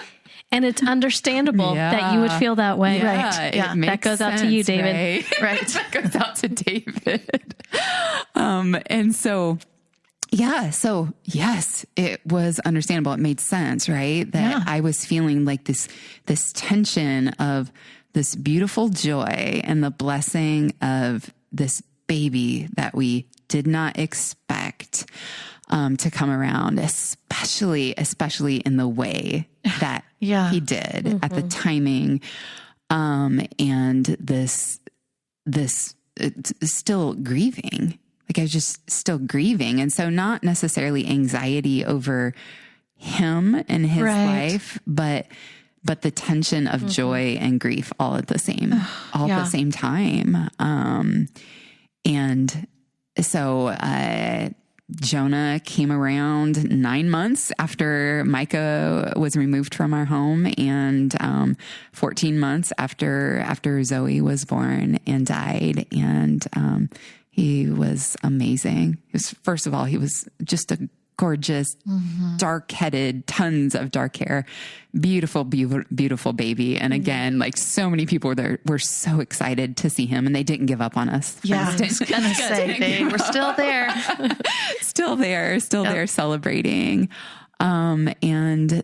and it's understandable that you would feel that way. Yeah, right. Yeah. That goes out to you, David. Right. That goes out to David. And so, so yes, it was understandable. It made sense, right? That I was feeling like this tension of this beautiful joy and the blessing of this baby that we did not expect to come around, especially in the way that he did at the timing, and this still grieving. Like I was just still grieving. And so not necessarily anxiety over him and his life, but the tension of joy and grief all at the same time. And so, Jonah came around 9 months after Micah was removed from our home, and 14 months after Zoe was born and died. And he was amazing. First of all, he was just a gorgeous, dark-headed, tons of dark hair, beautiful baby. And again, like so many people were so excited to see him, and they didn't give up on us. Yeah, I was going to say they were still there. still there celebrating. And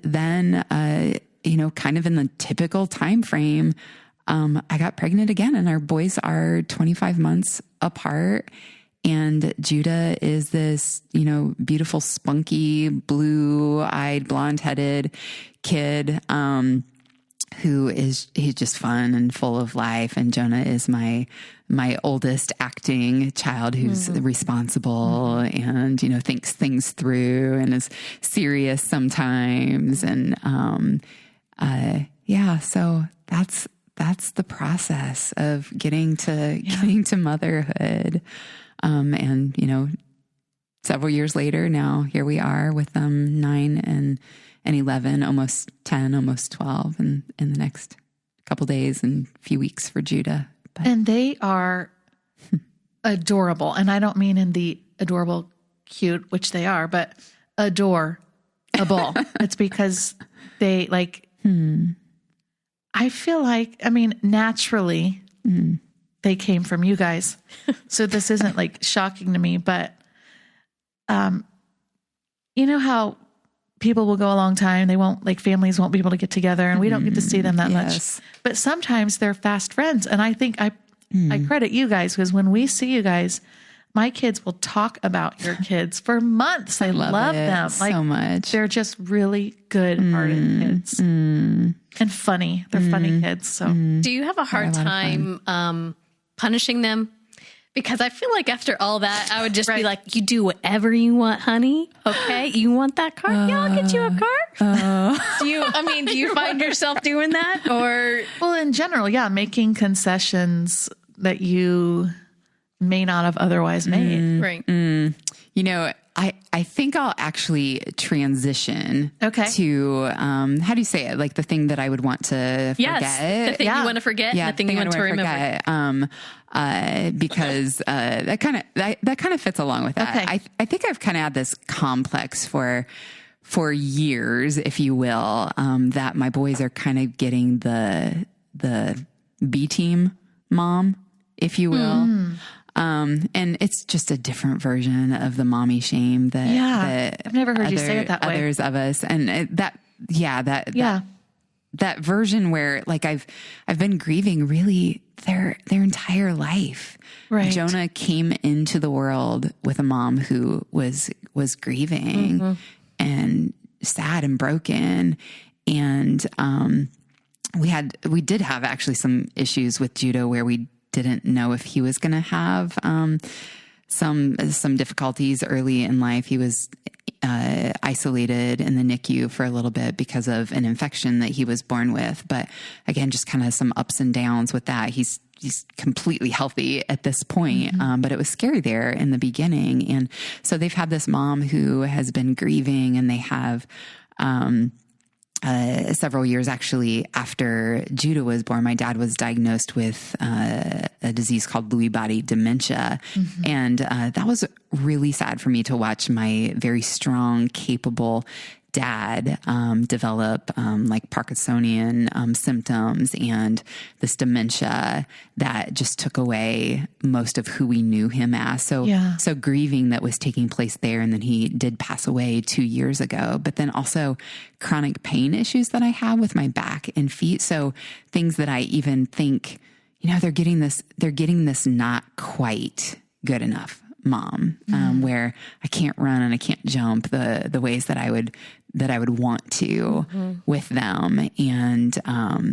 then, kind of in the typical time frame, I got pregnant again, and our boys are 25 months apart. And Judah is this, beautiful, spunky, blue-eyed, blonde-headed kid, he's just fun and full of life. And Jonah is my oldest acting child who's responsible and, thinks things through and is serious sometimes. And, so that's the process of getting to motherhood. And, several years later now, here we are with them 9 and 11, almost 10, almost 12 in the next couple days and few weeks for Judah. And they are adorable. And I don't mean in the adorable, cute, which they are, but adorable. It's because they I feel like, naturally, they came from you guys. So this isn't shocking to me, but, you know how people will go a long time. They won't families won't be able to get together and we don't get to see them that much, but sometimes they're fast friends. And I think I credit you guys because when we see you guys, my kids will talk about your kids for months. I love them so much. They're just really good-hearted kids and funny. They're funny kids. So do you have a hard time punishing them? Because I feel like after all that, I would just be like, you do whatever you want, honey. Okay. You want that car? Yeah, I'll get you a car. Do you find yourself doing that or? Well, in general, yeah, making concessions that you may not have otherwise made. Right. You know, I think I'll actually transition to, how do you say it? Like the thing that I would want to forget. Yes, the thing you want to forget, and the thing you want to remember. Because that kind of fits along with that. Okay. I think I've kind of had this complex for years, if you will, that my boys are kind of getting the B team mom, if you will. And it's just a different version of the mommy shame that I've never heard you say it that way. Others of us, and that version where like I've been grieving really their entire life. Right. Jonah came into the world with a mom who was grieving and sad and broken, and we did have actually some issues with Judah where we didn't know if he was going to have some difficulties early in life. He was isolated in the NICU for a little bit because of an infection that he was born with. But again, just kind of some ups and downs with that. He's completely healthy at this point. But it was scary there in the beginning. And so they've had this mom who has been grieving, and they have, several years actually after Judah was born, my dad was diagnosed with a disease called Lewy body dementia. And that was really sad for me to watch my very strong, capable dad develop like Parkinsonian symptoms and this dementia that just took away most of who we knew him as. So grieving that was taking place there. And then he did pass away 2 years ago, but then also chronic pain issues that I have with my back and feet. So things that I even think, you know, they're getting this not quite good enough mom, where I can't run and I can't jump the ways that I would want to with them. And,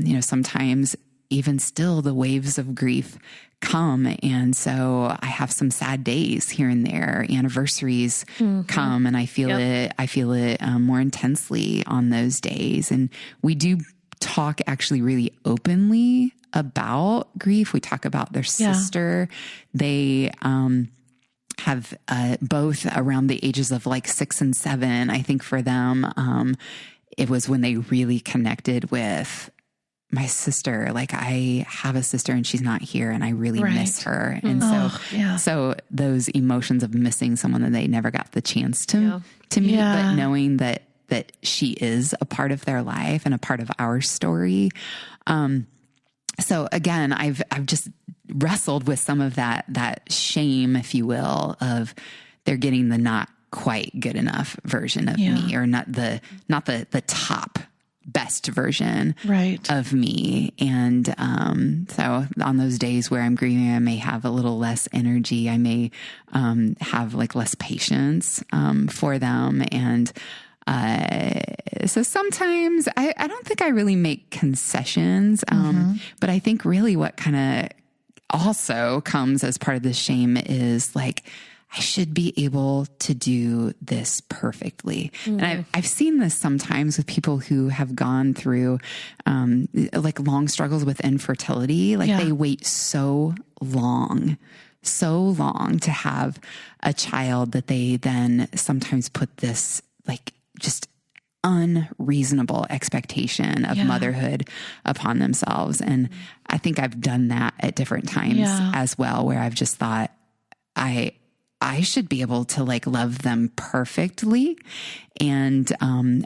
you know, sometimes even still the waves of grief come. And so I have some sad days here and there, anniversaries come, and I feel it more intensely on those days. And we do talk actually really openly about grief. We talk about their sister. They, have both around the ages of like 6 and 7. I think for them, it was when they really connected with my sister. Like I have a sister and she's not here, and I really miss her. And so those emotions of missing someone that they never got the chance to meet, but knowing that she is a part of their life and a part of our story. So again, I've just wrestled with some of that shame, if you will, of they're getting the not quite good enough version of me, or not the top best version of me. And so on those days where I'm grieving, I may have a little less energy. I may have like less patience for them. And so sometimes I don't think I really make concessions, but I think really what kind of also comes as part of the shame is like, I should be able to do this perfectly. And I've seen this sometimes with people who have gone through, like long struggles with infertility. Like they wait so long to have a child that they then sometimes put this like just unreasonable expectation of motherhood upon themselves. And I think I've done that at different times as well, where I've just thought I should be able to like love them perfectly and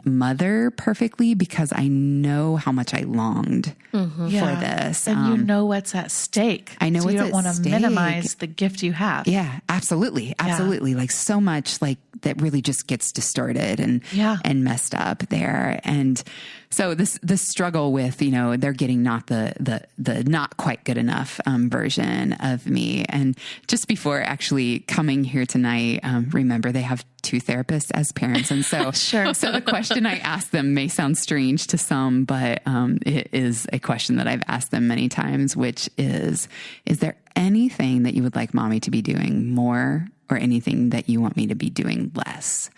mother perfectly, because I know how much I longed for this. And you know what's at stake. I know so what's you don't at want to stake. minimize the gift you have. Yeah, absolutely. Absolutely. Like so much, like that really just gets distorted and messed up there. And so this struggle with, they're getting not the not quite good enough version of me. And just before actually coming here tonight, remember they have 2 therapists as parents. And so, so the question I asked them may sound strange to some, but it is a question that I've asked them many times, which is there anything that you would like mommy to be doing more or anything that you want me to be doing less?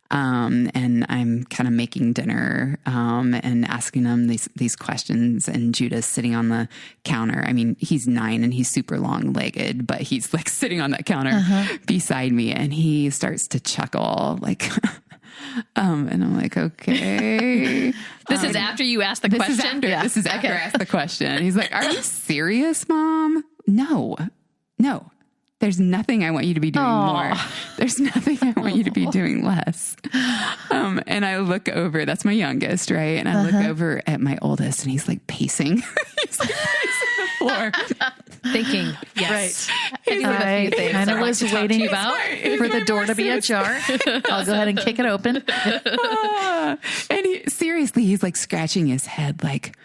And I'm kind of making dinner, and asking them these questions, and Judah's sitting on the counter. I mean, he's 9 and he's super long legged, but he's like sitting on that counter beside me, and he starts to chuckle like, and I'm like, okay. This is after you asked the question? This is after I asked the question. He's like, are you serious, Mom? No. There's nothing I want you to be doing more. There's nothing I want you to be doing less. And I look over, that's my youngest, right? And I look over at my oldest, and he's like pacing. He's like pacing the floor. Thinking, yes. Right. I kind of was waiting for the door to be ajar. I'll go ahead and kick it open. And he's like scratching his head like,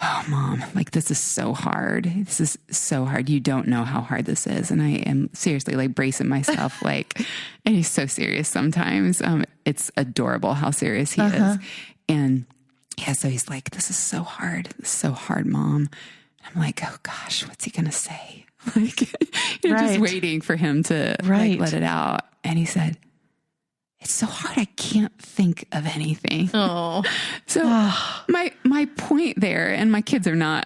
oh, Mom, like, this is so hard. This is so hard. You don't know how hard this is. And I am seriously like bracing myself, like, and he's so serious sometimes. It's adorable how serious he is. And yeah, so he's like, this is so hard. This is so hard, Mom. I'm like, oh gosh, what's he going to say? Like, just waiting for him to like, let it out. And he said, it's so hard. I can't think of anything. Oh, so my point there, and my kids are not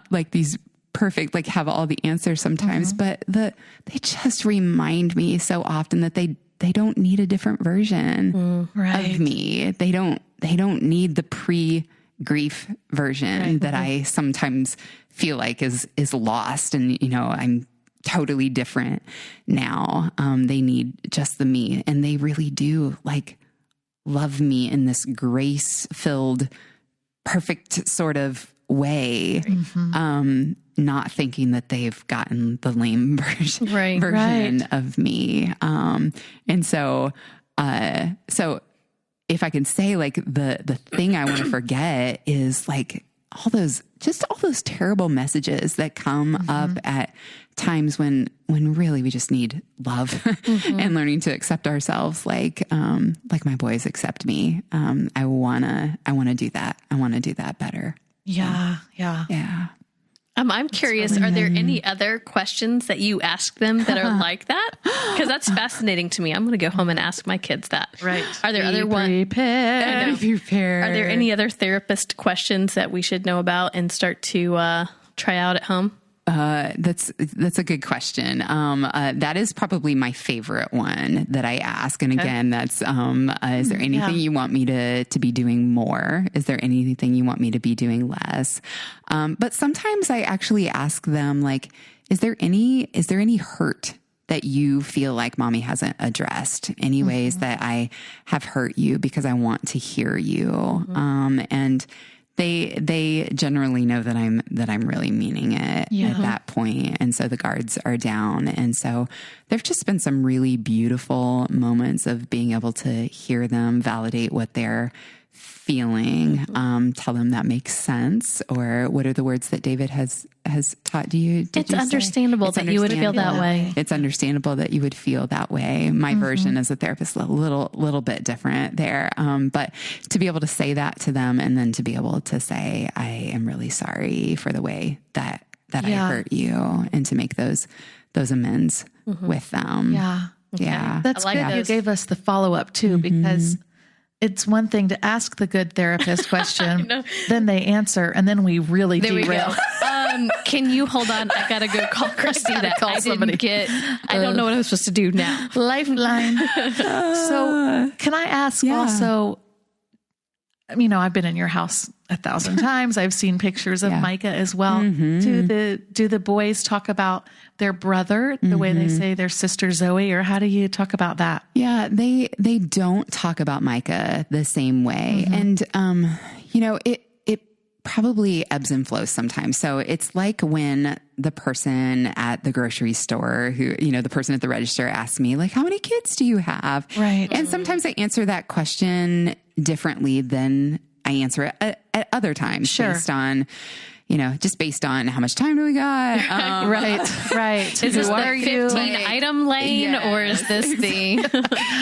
like these perfect, like have all the answers sometimes, but they just remind me so often that they don't need a different version of me. They don't need the pre-grief version that I sometimes feel like is lost. And, I'm totally different now. They need just the me, and they really do like love me in this grace-filled, perfect sort of way. Not thinking that they've gotten the lame version of me. And so if I can say like the thing I want to forget is like all those terrible messages that come up at times when really we just need love and learning to accept ourselves. Like my boys accept me. I want to do that. I want to do that better. Yeah. I'm curious, are there any other questions that you ask them that are like that? Because that's fascinating to me. I'm going to go home and ask my kids that. Right. Are there other ones? Be prepared. Are there any other therapist questions that we should know about and start to try out at home? That's a good question. That is probably my favorite one that I ask. And again, that's, is there anything you want me to be doing more? Is there anything you want me to be doing less? But sometimes I actually ask them, like, is there any hurt that you feel like mommy hasn't addressed? Any ways that I have hurt you because I want to hear you? And they generally know that I'm really meaning it at that point. And so the guards are down. And so there've just been some really beautiful moments of being able to hear them validate what they're feeling, tell them that makes sense, or what are the words that David has taught you? It's understandable that you would feel that way. It's understandable that you would feel that way. My version as a therapist, a little bit different there. But to be able to say that to them, and then to be able to say, I am really sorry for the way that I hurt you, and to make those amends with them. Yeah. That's good. You gave us the follow-up too, because it's one thing to ask the good therapist question, then they answer, and then we really derail. Can you hold on? I gotta go call Christy. I don't know what I'm supposed to do now. Lifeline. So can I ask also, I've been in your house 1,000 times. I've seen pictures of Micah as well. Do the boys talk about their brother the way they say their sister Zoe, or how do you talk about that? Yeah, they don't talk about Micah the same way. And, it probably ebbs and flows sometimes. So it's like when the person at the grocery store who, the person at the register asks me, like, how many kids do you have? Right. And sometimes I answer that question differently than I answer it at other times, based on, just based on how much time do we got? Right. Is this Who the are you? 15 item lane or is this the...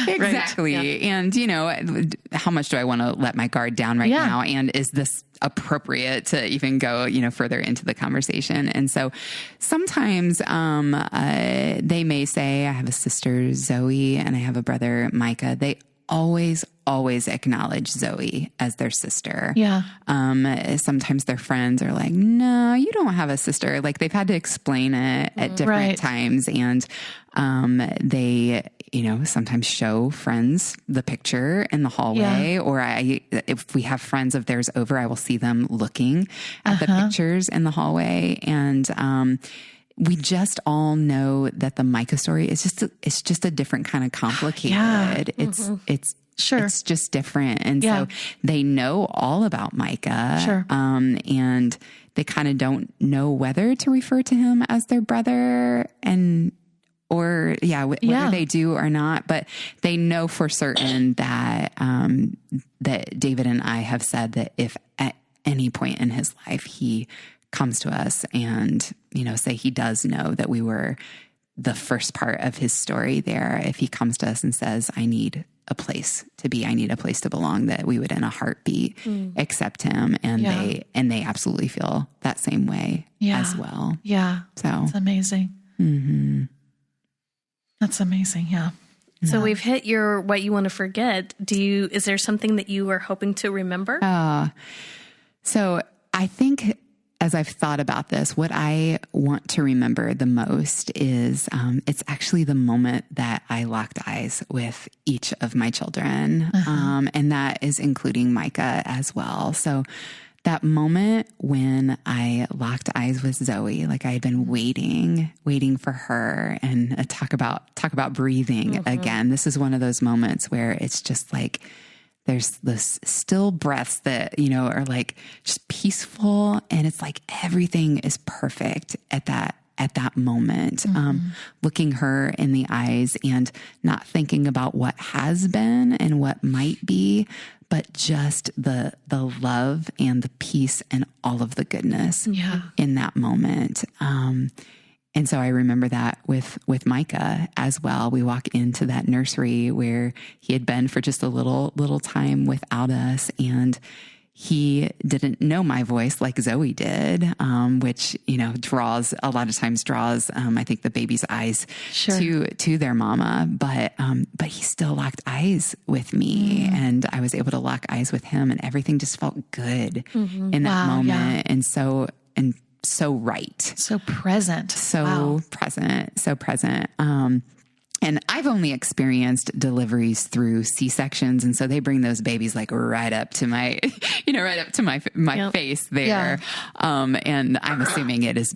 Exactly. Right. And, how much do I want to let my guard down right now? And is this appropriate to even go, further into the conversation? And so sometimes they may say, I have a sister, Zoe, and I have a brother, Micah. They always acknowledge Zoe as their sister. Yeah. Sometimes their friends are like, no, you don't have a sister. Like they've had to explain it at different times. And they, sometimes show friends the picture in the hallway, or if we have friends of theirs over, I will see them looking at the pictures in the hallway. And, we just all know that the Micah story is just a different kind of complicated. It's just different. And so they know all about Micah. And they kind of don't know whether to refer to him as their brother whether they do or not, but they know for certain that, that David and I have said that if at any point in his life, he comes to us and, say he does know that we were the first part of his story there. If he comes to us and says, I need a place to be, I need a place to belong, that we would in a heartbeat accept him. And they absolutely feel that same way as well. Yeah. So it's amazing. Mm-hmm. That's amazing. Yeah. So we've hit your, what you want to forget. Is there something that you are hoping to remember? So I think, as I've thought about this, what I want to remember the most is it's actually the moment that I locked eyes with each of my children. And that is including Micah as well. So that moment when I locked eyes with Zoe, like I had been waiting for her, and talk about breathing again. This is one of those moments where it's just like, there's this still breaths that, are like just peaceful. And it's like everything is perfect at that moment. Looking her in the eyes and not thinking about what has been and what might be, but just the love and the peace and all of the goodness in that moment. And so I remember that with Micah as well. We walk into that nursery where he had been for just a little time without us, and he didn't know my voice like Zoe did, which, draws, I think, the baby's eyes to their mama. But he still locked eyes with me, and I was able to lock eyes with him, and everything just felt good in that moment. Yeah. And so right. So present. Present. And I've only experienced deliveries through C-sections. And so they bring those babies like right up to my, my face there. And I'm assuming it is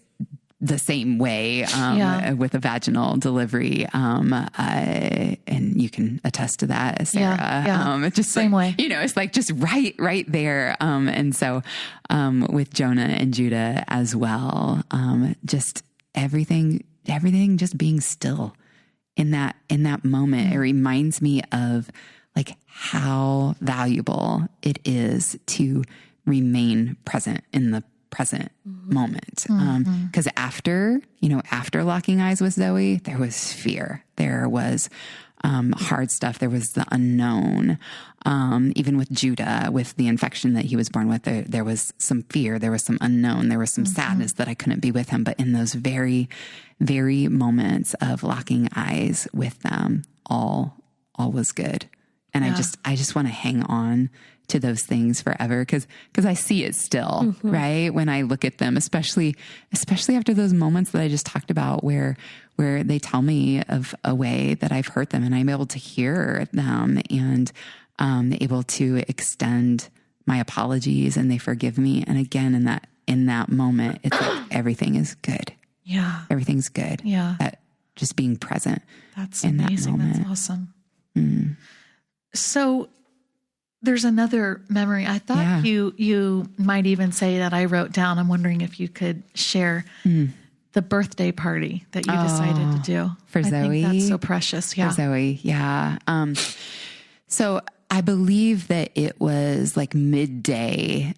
the same way with a vaginal delivery. And you can attest to that, Sarah. It's just same way. It's like just right there. And so with Jonah and Judah as well, just everything just being still in that moment. It reminds me of like how valuable it is to remain present in the present moment. Cause after locking eyes with Zoe, there was fear. There was, hard stuff. There was the unknown. Even with Judah, with the infection that he was born with, there was some fear. There was some unknown. There was some sadness that I couldn't be with him. But in those very, very moments of locking eyes with them, all was good. And I just want to hang on to those things forever. Cause I see it still, right? When I look at them, especially after those moments that I just talked about where they tell me of a way that I've hurt them, and I'm able to hear them and, able to extend my apologies, and they forgive me. And again, in that moment, it's like everything is good. Yeah. Everything's good. Yeah. Just being present. That's in amazing. That moment. That's awesome. So there's another memory. I thought you might even say that I wrote down. I'm wondering if you could share. the birthday party that you decided to do for I Zoe. think that's so precious. Yeah. For Zoe. Yeah. So I believe that it was like midday,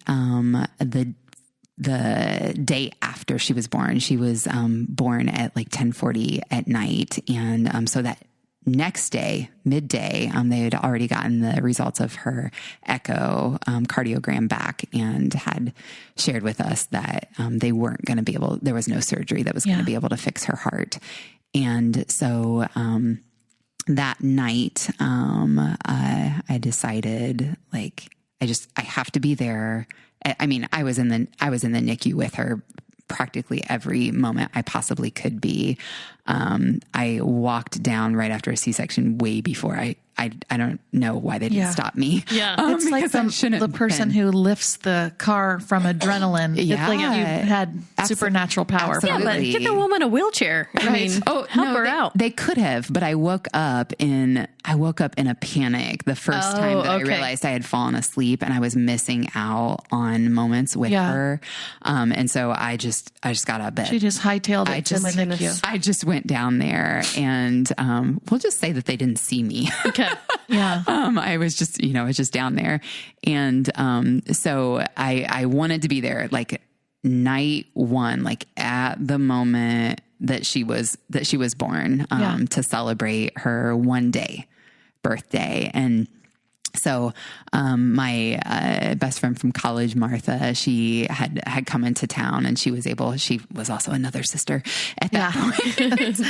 the day after she was born. She was born at like 10:40 at night. And so that next day, midday, they had already gotten the results of her echo cardiogram back and had shared with us that they weren't going to be able, there was no surgery that was going to be able to fix her heart. And so that night, I decided like, I have to be there. I mean, I was in the NICU with her practically every moment I possibly could be. I walked down right after a C-section way before I don't know why they didn't stop me. Yeah. It's like the person who lifts the car from adrenaline. Yeah. It's like you had supernatural power. Absolutely. Yeah, but get the woman a wheelchair. I mean, help her out. They could have, but I woke up in a panic the first time that I realized I had fallen asleep and I was missing out on moments with her. And so I just got out of bed. She just hightailed it to the NICU. I just went down there and we'll just say that they didn't see me. Okay. Yeah. I was just, I was just down there. And so I wanted to be there like night one, like at the moment that she was born, to celebrate her 1 day birthday. And so my best friend from college, Martha, she had come into town and she was also another sister at that point.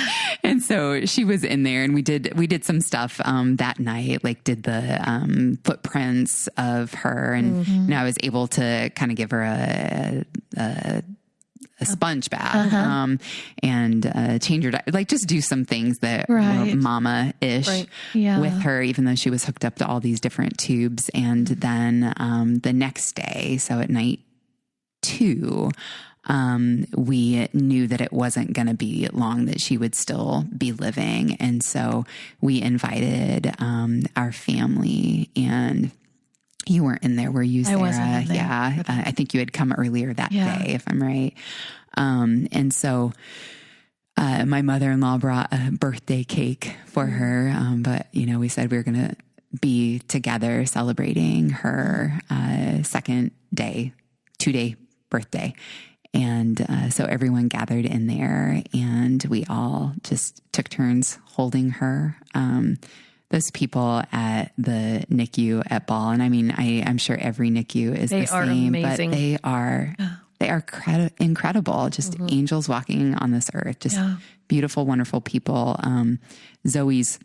And so she was in there and we did some stuff that night, like did the footprints of her. And I was able to kind of give her a sponge bath, and change her, like just do some things that were mama-ish with her, even though she was hooked up to all these different tubes. And then the next day, so at night 2, we knew that it wasn't going to be long that she would still be living. And so we invited our family, and you weren't in there, were you, Sarah? I wasn't in there. Yeah. I think you had come earlier that day, if I'm right. And so my mother-in-law brought a birthday cake for her. But, we said we were going to be together celebrating her 2-day birthday. And so everyone gathered in there and we all just took turns holding her. Those people at the NICU at Ball, and I mean, I'm sure every NICU is the same, amazing. But they are incredible. Just angels walking on this earth. Just beautiful, wonderful people. Zoe's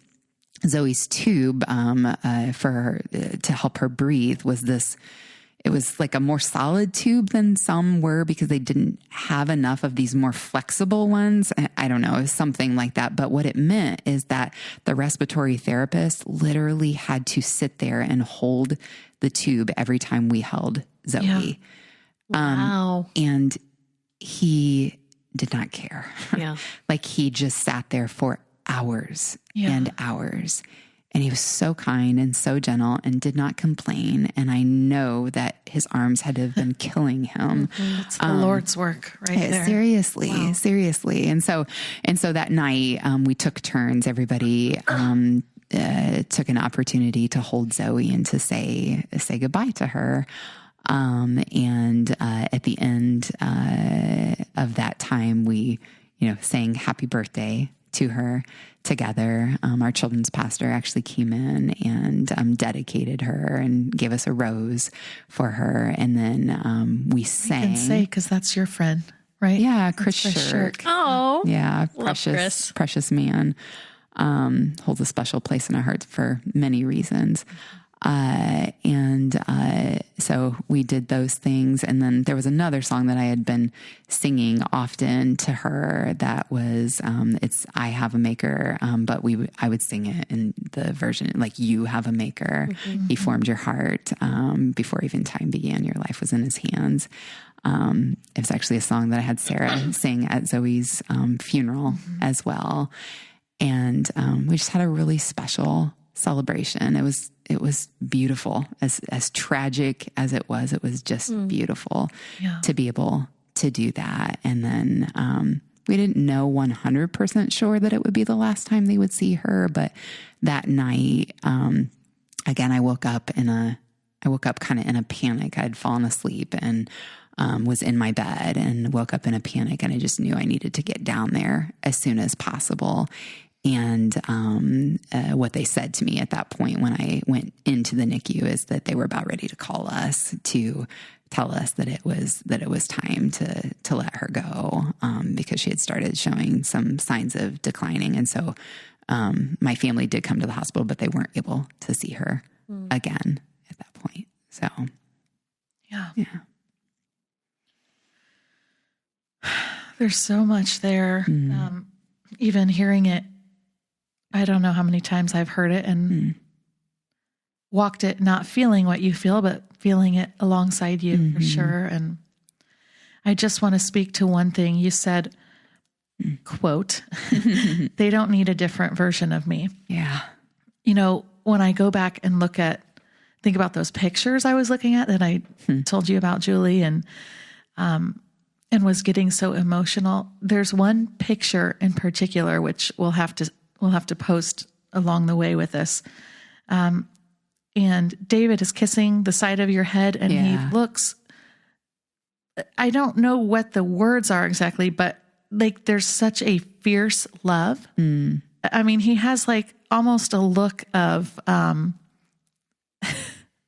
tube for her to help her breathe was this. It was like a more solid tube than some were because they didn't have enough of these more flexible ones. I don't know, it was something like that. But what it meant is that the respiratory therapist literally had to sit there and hold the tube every time we held Zoe. Yeah. Wow. And he did not care. Yeah. Like he just sat there for hours and hours. And he was so kind and so gentle and did not complain. And I know that his arms had to have been killing him. It's the Lord's work right there. Seriously. And so that night, we took turns. Everybody took an opportunity to hold Zoe and to say goodbye to her. And at the end of that time, we, sang happy birthday to her together. Our children's pastor actually came in and dedicated her and gave us a rose for her. And then we sang. You can say, because that's your friend, right? Yeah, Chris Shirk. Oh, yeah, Chris. precious man. Holds a special place in our hearts for many reasons. So we did those things. And then there was another song that I had been singing often to her that was, it's I Have a Maker. But I would sing it in the version, like you have a maker. Mm-hmm. He formed your heart, before even time began. Your life was in his hands. It was actually a song that I had Sarah sing at Zoe's, funeral as well. And, we just had a really special celebration. It was beautiful. As tragic as it was just beautiful to be able to do that. And then, We didn't know 100% sure that it would be the last time they would see her. But that night, again, I woke up kind of in a panic. I'd fallen asleep and was in my bed and woke up in a panic, and I just knew I needed to get down there as soon as possible. And what they said to me at that point when I went into the NICU is that they were about ready to call us to tell us that it was time to let her go, because she had started showing some signs of declining. And so my family did come to the hospital, but they weren't able to see her again at that point. So, Yeah. yeah. There's so much there. Even hearing it, I don't know how many times I've heard it and walked it, not feeling what you feel, but feeling it alongside you for sure. And I just want to speak to one thing. You said, quote, they don't need a different version of me. Yeah. You know, when I go back and think about those pictures I was looking at that I told you about, Julie, and was getting so emotional. There's one picture in particular, which we'll have to post along the way with this. And David is kissing the side of your head, and he looks, I don't know what the words are exactly, but like there's such a fierce love. I mean, he has like almost a look of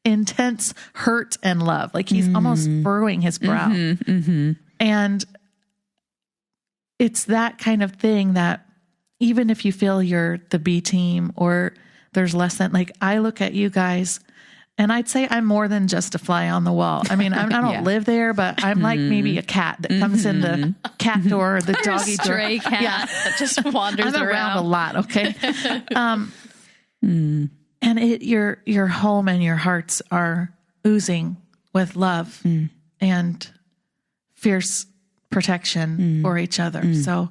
intense hurt and love. Like he's almost furrowing his brow. And it's that kind of thing that even if you feel you're the B team or there's less than, like, I look at you guys and I'd say I'm more than just a fly on the wall. I mean, I don't live there, but I'm like maybe a cat that comes in the cat door, or the doggy door. Stray cat that just wanders I'm around a lot. Okay. And your home and your hearts are oozing with love and fierce protection for each other. So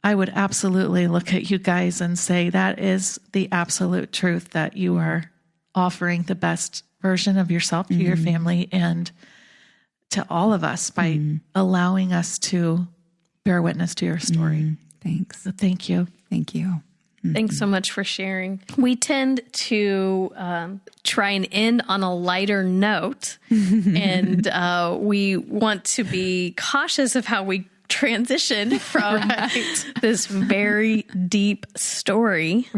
I would absolutely look at you guys and say that is the absolute truth, that you are offering the best version of yourself to your family and to all of us by allowing us to bear witness to your story. Thanks. So thank you. Thank you. Thanks so much for sharing. We tend to try and end on a lighter note, and we want to be cautious of how we transition from this very deep story,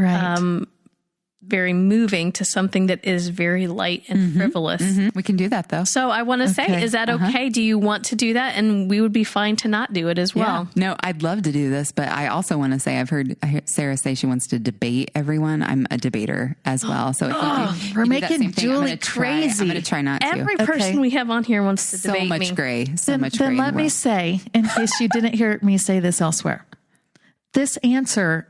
very moving, to something that is very light and frivolous. We can do that though. So I want to say, is that okay? Do you want to do that? And we would be fine to not do it as well. No, I'd love to do this, but I also want to say, I heard Sarah say she wants to debate everyone. I'm a debater as well. So if we're you do that making same thing, Julie I'm gonna crazy. I'm going to try not to. Every person we have on here wants to debate so much me. gray. Then let me say, in case you didn't hear me say this elsewhere, this answer,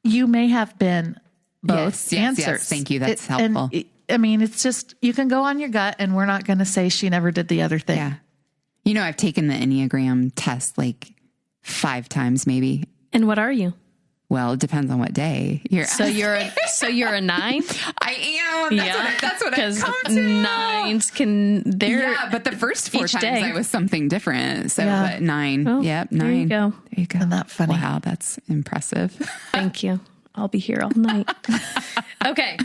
you may have been both answers. Yes, thank you. That's helpful. I mean, it's just, you can go on your gut, and we're not going to say she never did the other thing. Yeah. You know, I've taken the Enneagram test like 5 times maybe. And what are you? Well, it depends on what day you're. So you're a 9? I am. That's what I've come to. 9s can, Yeah, but the first 4 each times day. I was something different. So, Yeah. but 9. Oh, Yep, 9. there you go. There you go. Isn't that funny? Wow, that's impressive. Thank you. I'll be here all night. Okay.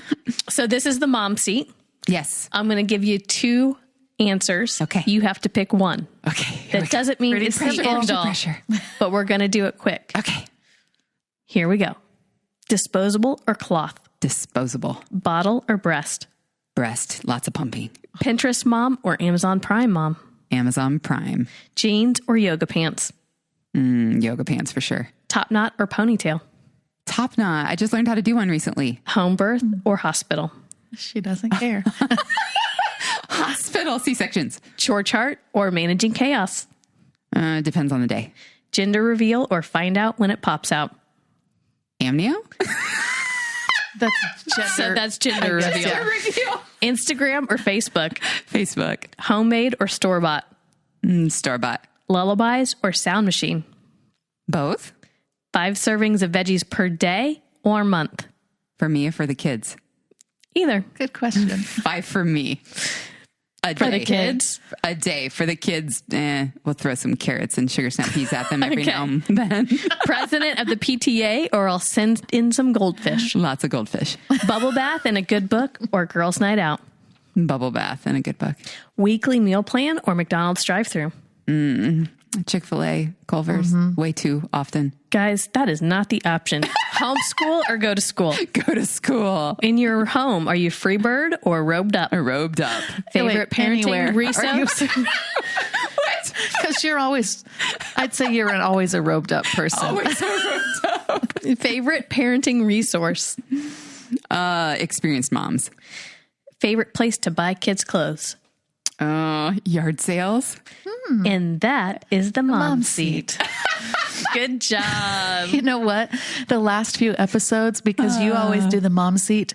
So this is the mom seat. Yes. I'm going to give you 2 answers. Okay. You have to pick one. Okay. here we That go. doesn't mean Pretty it's the simple. end all, Pressure. but we're going to do it quick. Okay. Here we go. Disposable or cloth? Disposable. Bottle or breast? Breast. Lots of pumping. Pinterest mom or Amazon Prime mom? Amazon Prime. Jeans or yoga pants? Yoga pants for sure. Top knot or ponytail? Top knot. I just learned how to do one recently. Home birth or hospital? She doesn't care. Hospital C-sections. Chore chart or managing chaos? Depends on the day. Gender reveal or find out when it pops out? Amnio? That's gender. So that's gender reveal. Reveal. Instagram or Facebook? Facebook. Homemade or store-bought? Store-bought. Lullabies or sound machine? Both? 5 servings of veggies per day or month? For me or for the kids? Either. Good question. 5 for me. A For day. the kids? A day. For the kids, we'll throw some carrots and sugar snap peas at them every now and then. President of the PTA, or I'll send in some goldfish. Lots of goldfish. Bubble bath and a good book, or girls' night out. Bubble bath and a good book. Weekly meal plan, or McDonald's drive-thru. Chick-fil-A, Culver's, way too often. Guys, that is not the option. Homeschool or go to school. Go to school. In your home, are you free bird or robed up? Or robed up. Favorite parenting anywhere. resource? What? Because you're always, I'd say you're always a robed up person. Always so robed up. Favorite parenting resource? Experienced moms. Favorite place to buy kids' clothes? Yard sales. And that is the mom seat. Good job. You know what? The last few episodes, because you always do the mom seat,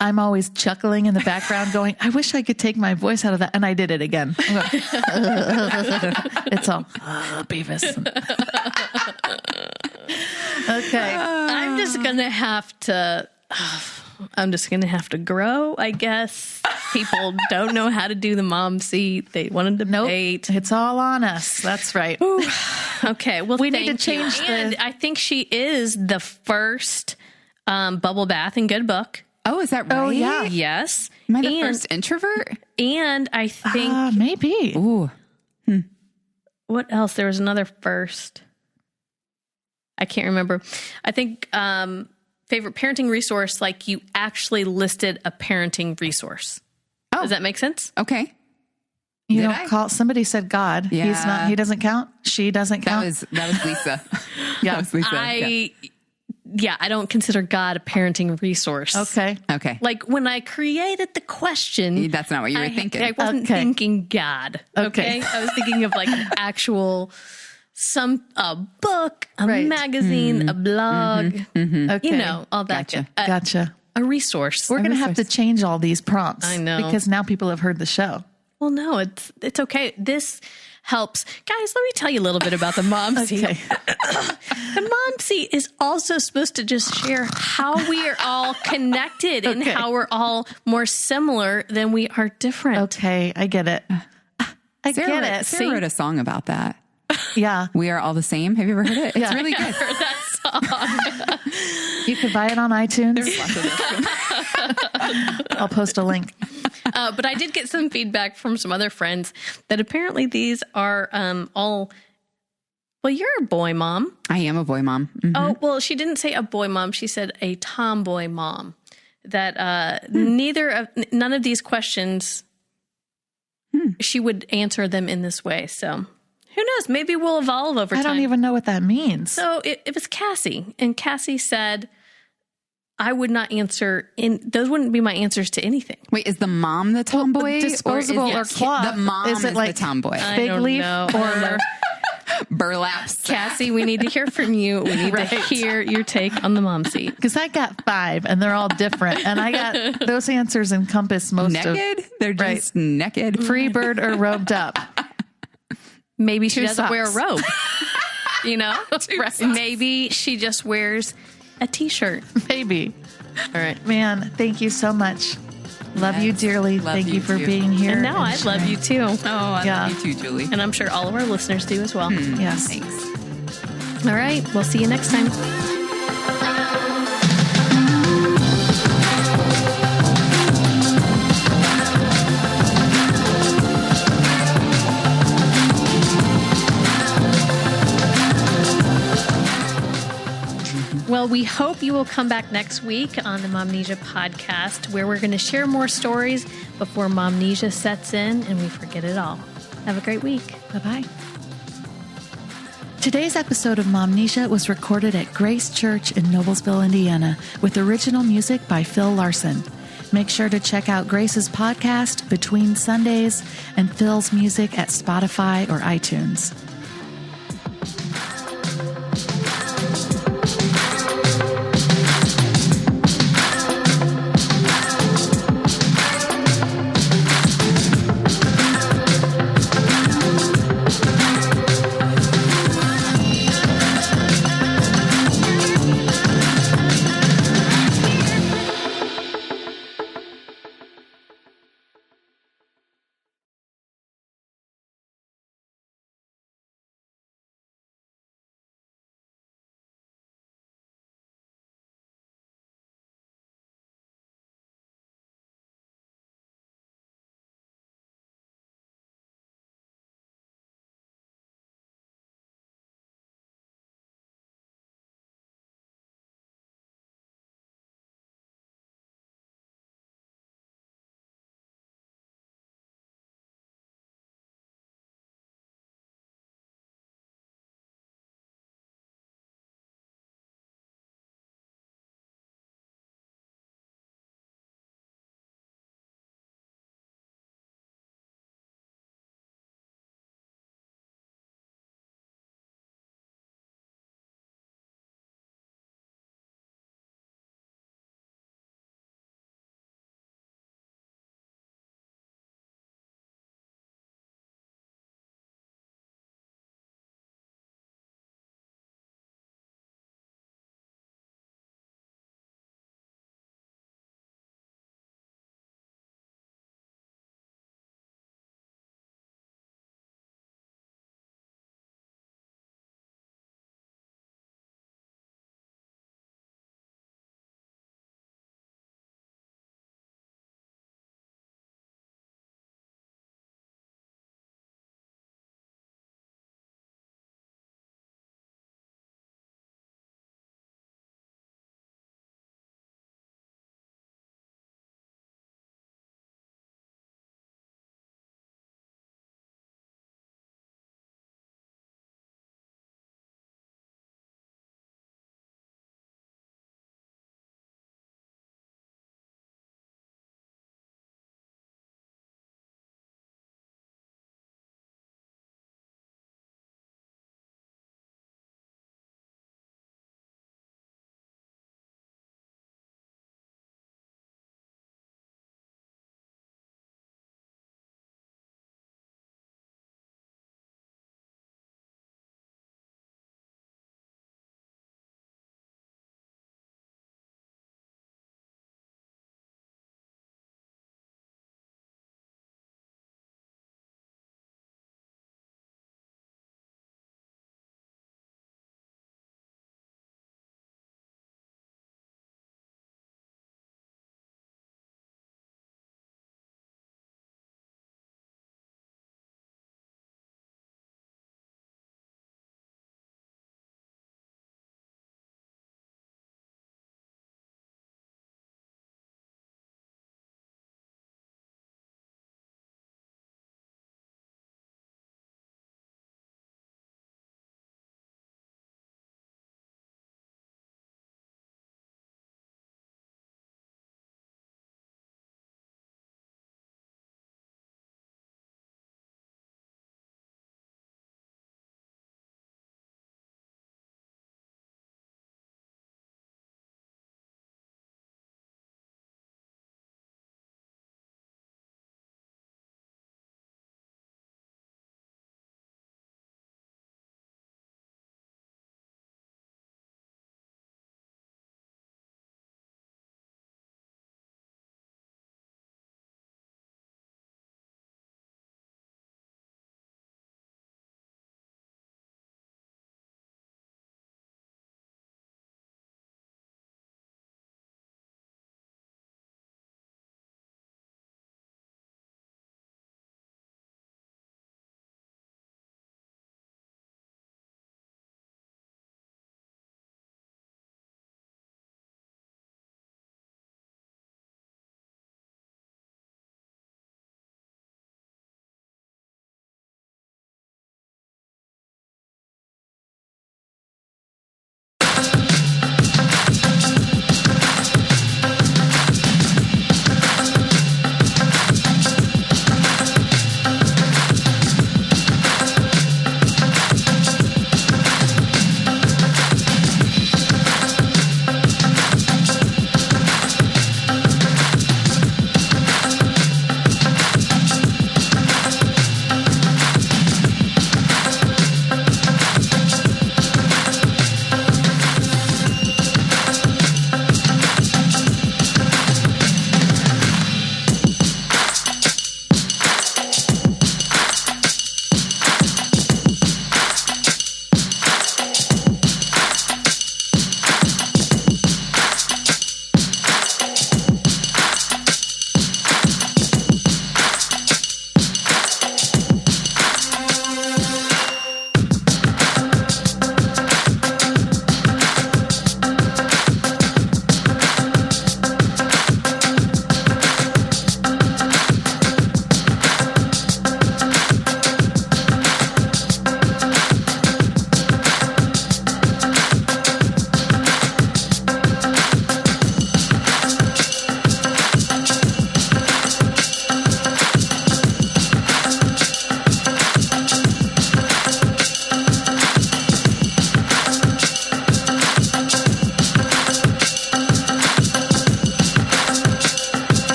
I'm always chuckling in the background going, I wish I could take my voice out of that. And I did it again. I'm going, it's all, Beavis. Okay. I'm just going to have to grow, I guess. People don't know how to do the mom seat. They want to debate. It's all on us. That's right. Okay. Well, We need to thank you. change And I think she is the first bubble bath and good book. Oh, is that right? Oh, yeah. Yes. Am I the first introvert? And I think, Maybe. Ooh. what else? There was another first. I can't remember. I think favorite parenting resource, like you actually listed a parenting resource. Oh. Does that make sense? Okay. You Did don't I? call, somebody said God. Yeah. He doesn't count. She doesn't That count. was Lisa. Yeah. That was Lisa. I don't consider God a parenting resource. Okay. Okay. Like when I created the question, That's not what you were thinking. I wasn't Okay. thinking God. Okay. I was thinking of like an actual, a book, a Right. magazine, a blog, Okay. you know, all that. Gotcha. Gotcha. A resource. We're going to have to change all these prompts. I know. Because now people have heard the show. Well, no, it's okay. This helps. Guys, let me tell you a little bit about the mom seat. Okay. The mom seat is also supposed to just share how we are all connected and Okay. how we're all more similar than we are different. Okay. I get it. I Sarah, get it. Sarah wrote a song about that. Yeah. We Are All the Same. Have you ever heard it? It's really good. Heard that song. You can buy it on iTunes. I'll post a link. But I did get some feedback from some other friends that apparently these are all. Well, you're a boy mom. I am a boy mom. Mhm. Oh, well, she didn't say a boy mom. She said a tomboy mom. That none of these questions, she would answer them in this way. So who knows? Maybe we'll evolve over I time. don't even know what that means. So it was Cassie, and Cassie said, I would not answer those wouldn't be my answers to anything. Wait, is the mom the tomboy? Disposable or or is cloth? the mom Is it like the tomboy? Fig don't leaf know. or Burlap. Cassie, we need to hear from you. We need to hear your take on the mom seat. because I got 5 and they're all different, and I got those answers encompass most Naked? They're just naked. of free bird or robed up. Maybe she 2 doesn't wear a socks. robe. You know? socks. Maybe she just wears a t-shirt. Maybe. All right. Man, thank you so much. Love you dearly. Love Thank you you for too. being here. And now I love sharing. you too. Oh, I Yeah. love you too, Julie. And I'm sure all of our listeners do as well. Yes. Thanks. All right. We'll see you next time. Well, we hope you will come back next week on the Momnesia podcast, where we're going to share more stories before Momnesia sets in and we forget it all. Have a great week. Bye-bye. Today's episode of Momnesia was recorded at Grace Church in Noblesville, Indiana, with original music by Phil Larson. Make sure to check out Grace's podcast, Between Sundays, and Phil's music at Spotify or iTunes.